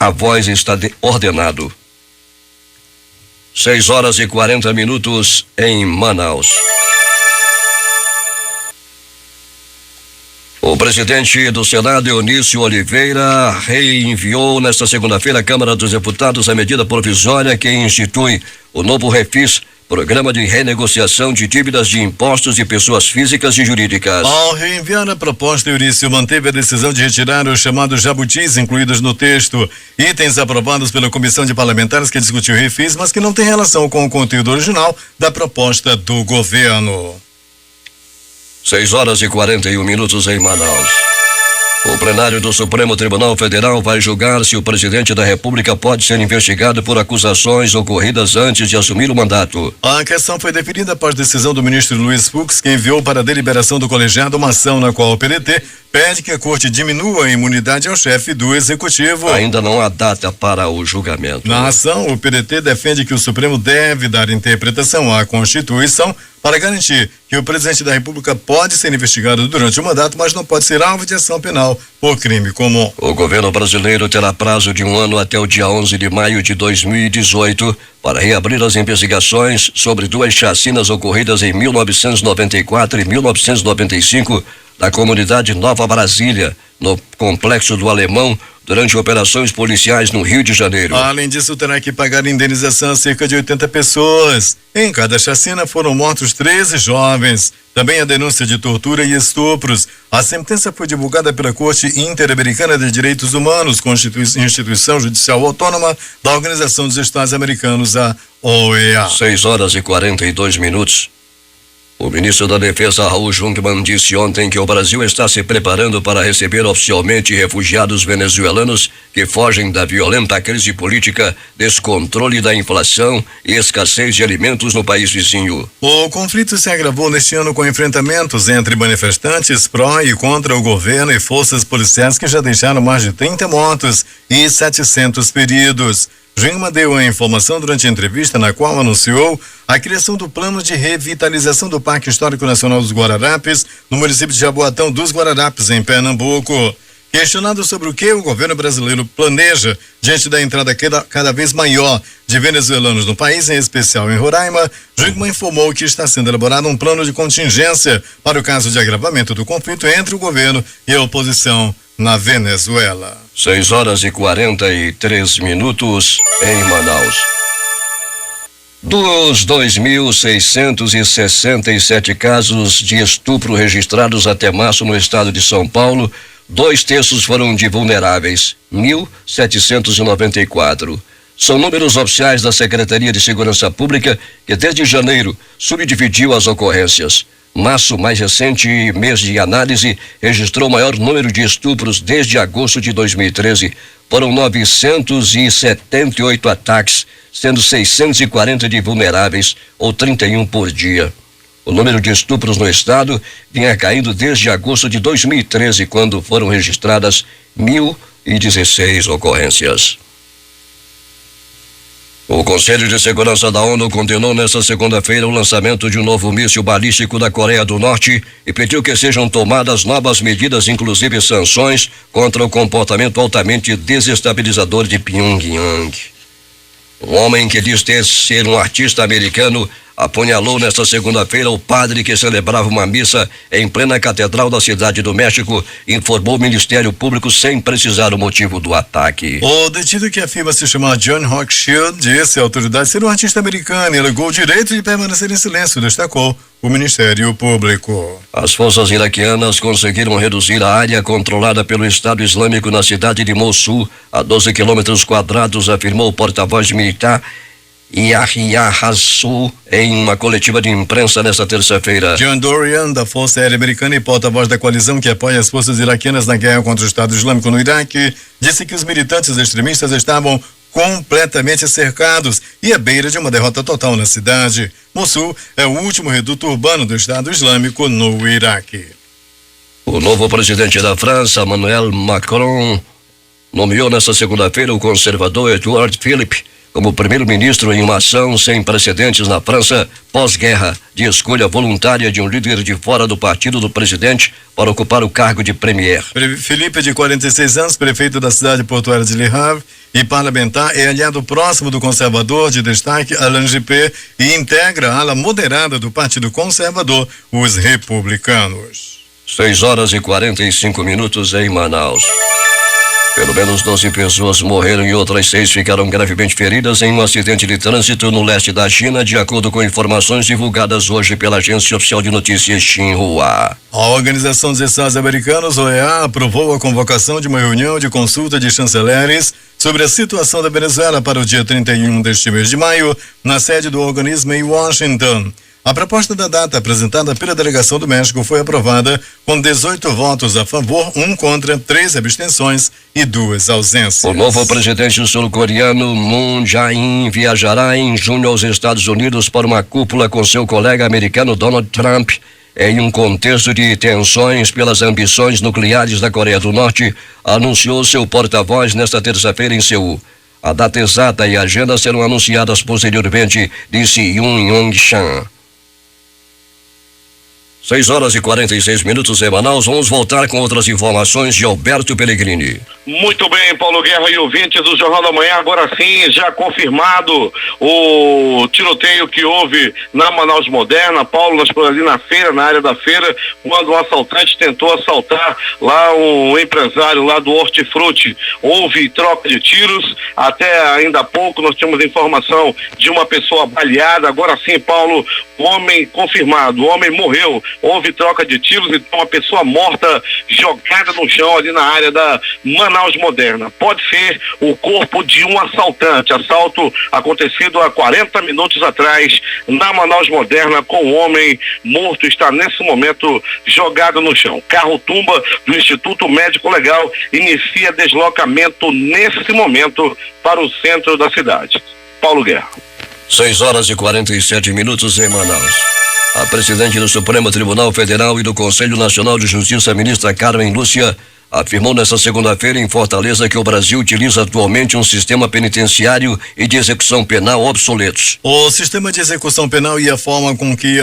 a vós está ordenado. 6h40 em Manaus. O presidente do Senado, Eunício Oliveira, reenviou nesta segunda-feira à Câmara dos Deputados a medida provisória que institui o novo Refis, Programa de Renegociação de Dívidas de Impostos de Pessoas Físicas e Jurídicas. Ao reenviar a proposta, Eunício manteve a decisão de retirar os chamados jabutis incluídos no texto, itens aprovados pela Comissão de Parlamentares que discutiu o Refis, mas que não tem relação com o conteúdo original da proposta do governo. 6h41 em Manaus. O plenário do Supremo Tribunal Federal vai julgar se o presidente da República pode ser investigado por acusações ocorridas antes de assumir o mandato. A questão foi definida após decisão do ministro Luiz Fux, que enviou para a deliberação do colegiado uma ação na qual o PDT pede que a corte diminua a imunidade ao chefe do executivo. Ainda não há data para o julgamento. Na ação, o PDT defende que o Supremo deve dar interpretação à Constituição para garantir que o presidente da República pode ser investigado durante o mandato, mas não pode ser alvo de ação penal por crime comum. O governo brasileiro terá prazo de 1 ano até o dia 11 de maio de 2018 para reabrir as investigações sobre 2 chacinas ocorridas em 1994 e 1995 na comunidade Nova Brasília, no Complexo do Alemão, durante operações policiais no Rio de Janeiro. Além disso, terá que pagar indenização a cerca de 80 pessoas. Em cada chacina foram mortos 13 jovens. Também a denúncia de tortura e estupros. A sentença foi divulgada pela Corte Interamericana de Direitos Humanos, instituição judicial autônoma da Organização dos Estados Americanos, a OEA. 6h42. O ministro da Defesa, Raul Jungmann, disse ontem que o Brasil está se preparando para receber oficialmente refugiados venezuelanos que fogem da violenta crise política, descontrole da inflação e escassez de alimentos no país vizinho. O conflito se agravou neste ano com enfrentamentos entre manifestantes pró e contra o governo e forças policiais que já deixaram mais de 30 mortos e 700 feridos. Jungmann deu a informação durante a entrevista na qual anunciou a criação do plano de revitalização do Parque Histórico Nacional dos Guararapes, no município de Jaboatão dos Guararapes, em Pernambuco. Questionado sobre o que o governo brasileiro planeja diante da entrada cada vez maior de venezuelanos no país, em especial em Roraima, Jungmann informou que está sendo elaborado um plano de contingência para o caso de agravamento do conflito entre o governo e a oposição na Venezuela. 6:43 em Manaus. Dos 2.667 casos de estupro registrados até março no estado de São Paulo, 2/3 foram de vulneráveis, 1.794. São números oficiais da Secretaria de Segurança Pública, que desde janeiro subdividiu as ocorrências. Março, mais recente mês de análise, registrou o maior número de estupros desde agosto de 2013. Foram 978 ataques, sendo 640 de vulneráveis, ou 31 por dia. O número de estupros no estado vinha caindo desde agosto de 2013, quando foram registradas 1.016 ocorrências. O Conselho de Segurança da ONU condenou nesta segunda-feira o lançamento de um novo míssil balístico da Coreia do Norte e pediu que sejam tomadas novas medidas, inclusive sanções, contra o comportamento altamente desestabilizador de Pyongyang. Um homem que diz ser um artista americano apunhalou nesta segunda-feira o padre que celebrava uma missa em plena catedral da Cidade do México, informou o Ministério Público sem precisar o motivo do ataque. O detido, que afirma se chamar John Hochschild, disse à autoridade ser um artista americano e alegou o direito de permanecer em silêncio, destacou o Ministério Público. As forças iraquianas conseguiram reduzir a área controlada pelo Estado Islâmico na cidade de Mossul a 12 quilômetros quadrados, afirmou o porta-voz militar Yahya Hassu em uma coletiva de imprensa nesta terça-feira. John Dorian, da Força Aérea Americana e porta-voz da coalizão que apoia as forças iraquianas na guerra contra o Estado Islâmico no Iraque, disse que os militantes extremistas estavam completamente cercados e à beira de uma derrota total na cidade. Mossul é o último reduto urbano do Estado Islâmico no Iraque. O novo presidente da França, Emmanuel Macron, nomeou nesta segunda-feira o conservador Edouard Philippe como primeiro-ministro em uma ação sem precedentes na França pós-guerra de escolha voluntária de um líder de fora do partido do presidente para ocupar o cargo de premier. Philippe, de 46 anos, prefeito da cidade portuária de Le Havre e parlamentar, é aliado próximo do conservador de destaque Alain Juppé e integra a ala moderada do Partido Conservador, os republicanos. 6:45 em Manaus. Pelo menos 12 pessoas morreram e outras 6 ficaram gravemente feridas em um acidente de trânsito no leste da China, de acordo com informações divulgadas hoje pela agência oficial de notícias Xinhua. A Organização dos Estados Americanos, OEA, aprovou a convocação de uma reunião de consulta de chanceleres sobre a situação da Venezuela para o dia 31 deste mês de maio, na sede do organismo em Washington. A proposta da data apresentada pela delegação do México foi aprovada com 18 votos a favor, 1 contra, 3 abstenções e 2 ausências. O novo presidente sul-coreano Moon Jae-in viajará em junho aos Estados Unidos para uma cúpula com seu colega americano Donald Trump, em um contexto de tensões pelas ambições nucleares da Coreia do Norte, anunciou seu porta-voz nesta terça-feira em Seul. A data exata e a agenda serão anunciadas posteriormente, disse Yoon Yong-chan. 6:46 em Manaus. Vamos voltar com outras informações de Alberto Pellegrini. Muito bem, Paulo Guerra e ouvintes do Jornal da Manhã. Agora sim, já confirmado o tiroteio que houve na Manaus Moderna. Paulo, nós por ali na feira, na área da feira, quando um assaltante tentou assaltar lá um empresário lá do Hortifruti. Houve troca de tiros. Até ainda há pouco nós tínhamos informação de uma pessoa baleada. Agora sim, Paulo, o homem confirmado, o homem morreu. Houve troca de tiros, então uma pessoa morta jogada no chão ali na área da Manaus Moderna. Pode ser o corpo de um assaltante. Assalto acontecido há 40 minutos atrás na Manaus Moderna, com um homem morto, está nesse momento jogado no chão. Carro-tumba do Instituto Médico Legal inicia deslocamento nesse momento para o centro da cidade. Paulo Guerra. 6:47 em Manaus. A presidente do Supremo Tribunal Federal e do Conselho Nacional de Justiça, ministra Carmen Lúcia, afirmou nesta segunda-feira em Fortaleza que o Brasil utiliza atualmente um sistema penitenciário e de execução penal obsoletos. O sistema de execução penal e a forma com que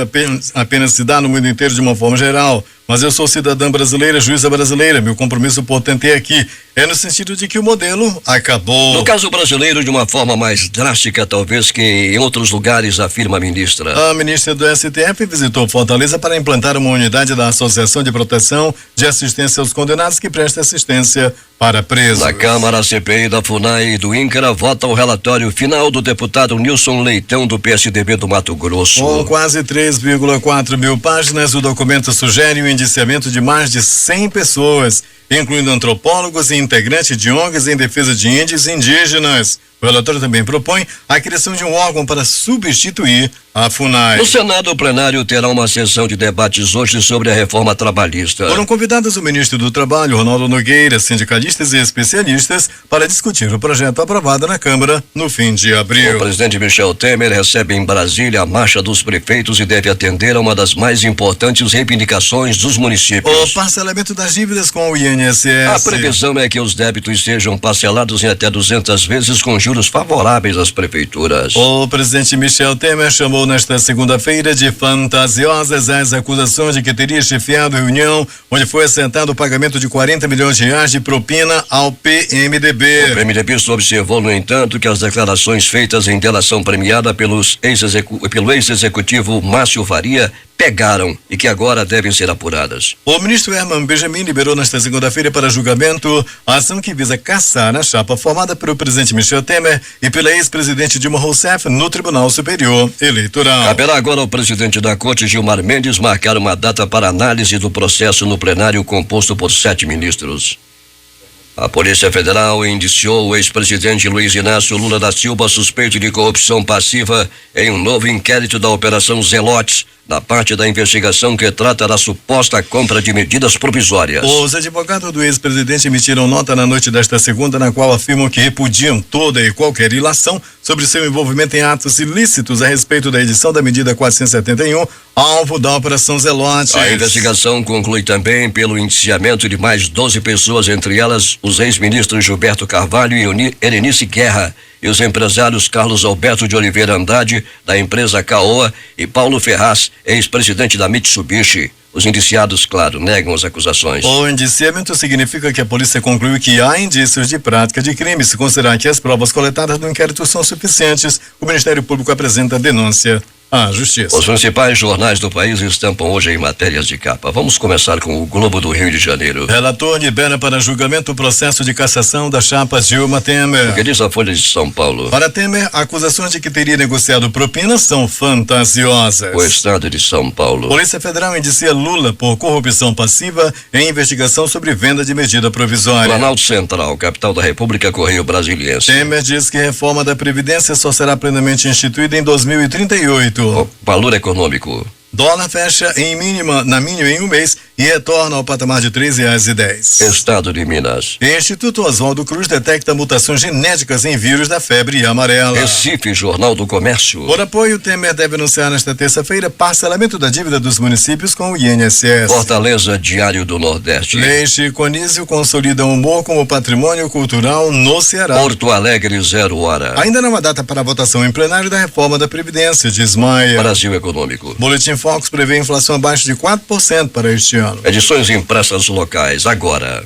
apenas se dá no mundo inteiro de uma forma geral, mas eu sou cidadã brasileira, juíza brasileira. Meu compromisso, portanto, é aqui. É no sentido de que o modelo acabou. No caso brasileiro, de uma forma mais drástica, talvez, que em outros lugares, afirma a ministra. A ministra do STF visitou Fortaleza para implantar uma unidade da Associação de Proteção de Assistência aos Condenados que presta assistência para presos. Na Câmara, a CPI da FUNAI e do INCRA vota o relatório final do deputado Nilson Leitão, do PSDB do Mato Grosso. Com quase 3,4 mil páginas, o documento sugere o indiciamento de mais de 100 pessoas, incluindo antropólogos e integrantes de ONGs em defesa de índios e indígenas. O relatório também propõe a criação de um órgão para substituir a FUNAI. No Senado, o plenário terá uma sessão de debates hoje sobre a reforma trabalhista. Foram convidados o ministro do Trabalho, Ronaldo Nogueira, sindicalistas e especialistas para discutir o projeto aprovado na Câmara no fim de abril. O presidente Michel Temer recebe em Brasília a Marcha dos Prefeitos e deve atender a uma das mais importantes reivindicações dos municípios. O parcelamento das dívidas com o INSS. A previsão é que os débitos sejam parcelados em até 200 vezes com juros favoráveis às prefeituras. O presidente Michel Temer chamou nesta segunda-feira de fantasiosas as acusações de que teria chefiado reunião onde foi assentado o pagamento de 40 milhões de reais de propina ao PMDB. O PMDB observou, no entanto, que as declarações feitas em delação premiada pelo ex-executivo Márcio Faria pegaram e que agora devem ser apuradas. O ministro Herman Benjamin liberou nesta segunda-feira para julgamento a ação que visa caçar a chapa formada pelo presidente Michel Temer e pela ex-presidente Dilma Rousseff no Tribunal Superior Eleitoral. Caberá agora ao presidente da Corte, Gilmar Mendes, marcar uma data para análise do processo no plenário composto por 7 ministros. A Polícia Federal indiciou o ex-presidente Luiz Inácio Lula da Silva suspeito de corrupção passiva em um novo inquérito da Operação Zelotes, na parte da investigação que trata da suposta compra de medidas provisórias. Os advogados do ex-presidente emitiram nota na noite desta segunda, na qual afirmam que repudiam toda e qualquer ilação sobre seu envolvimento em atos ilícitos a respeito da edição da medida 471, alvo da Operação Zelotes. A investigação conclui também pelo indiciamento de mais 12 pessoas, entre elas os ex-ministros Gilberto Carvalho e Erenice Guerra, e os empresários Carlos Alberto de Oliveira Andrade, da empresa Caoa, e Paulo Ferraz, ex-presidente da Mitsubishi. Os indiciados, claro, negam as acusações. O indiciamento significa que a polícia concluiu que há indícios de prática de crime. Se considerar que as provas coletadas no inquérito são suficientes, o Ministério Público apresenta a denúncia à Justiça. Os principais jornais do país estampam hoje em matérias de capa. Vamos começar com o Globo do Rio de Janeiro. Relator libera para julgamento o processo de cassação da chapa Dilma Temer. O que diz a Folha de São Paulo? Para Temer, acusações de que teria negociado propinas são fantasiosas. O Estado de São Paulo. Polícia Federal indicia Lula por corrupção passiva em investigação sobre venda de medida provisória. Planalto Central, capital da República, Correio Brasiliense. Temer diz que a reforma da Previdência só será plenamente instituída em 2038. O valor econômico. Dólar fecha na mínima em um mês e retorna ao patamar de R$3,10. Estado de Minas. Instituto Oswaldo Cruz detecta mutações genéticas em vírus da febre amarela. Recife, Jornal do Comércio. Por apoio, Temer deve anunciar nesta terça-feira parcelamento da dívida dos municípios com o INSS. Fortaleza, Diário do Nordeste. Leite e Conísio consolidam o humor como patrimônio cultural no Ceará. Porto Alegre, 0 hora. Ainda não há data para a votação em plenário da reforma da Previdência, diz Maia. Brasil Econômico. Boletim Focus prevê inflação abaixo de 4% para este ano. Edições impressas locais, agora.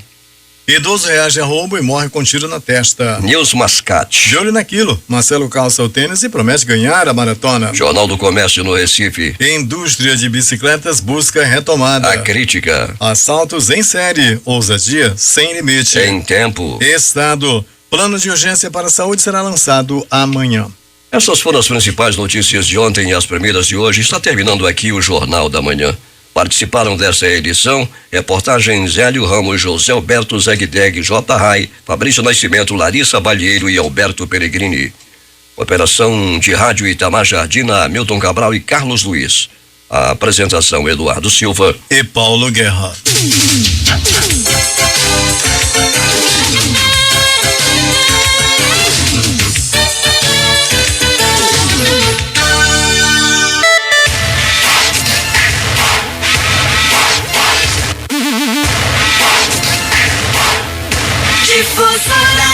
Idoso reage a roubo e morre com tiro na testa. News Mascate. De olho naquilo, Marcelo calça o tênis e promete ganhar a maratona. Jornal do Comércio no Recife. Indústria de bicicletas busca retomada. A crítica. Assaltos em série, ousadia sem limite. Em tempo. Estado, plano de urgência para a saúde será lançado amanhã. Essas foram as principais notícias de ontem e as primeiras de hoje. Está terminando aqui o Jornal da Manhã. Participaram dessa edição reportagens Hélio Ramos, José Alberto Zegdeg, J. Rai, Fabrício Nascimento, Larissa Balheiro e Alberto Peregrini. Operação de rádio Itamar Jardina, Milton Cabral e Carlos Luiz. A apresentação Eduardo Silva e Paulo Guerra. Difusora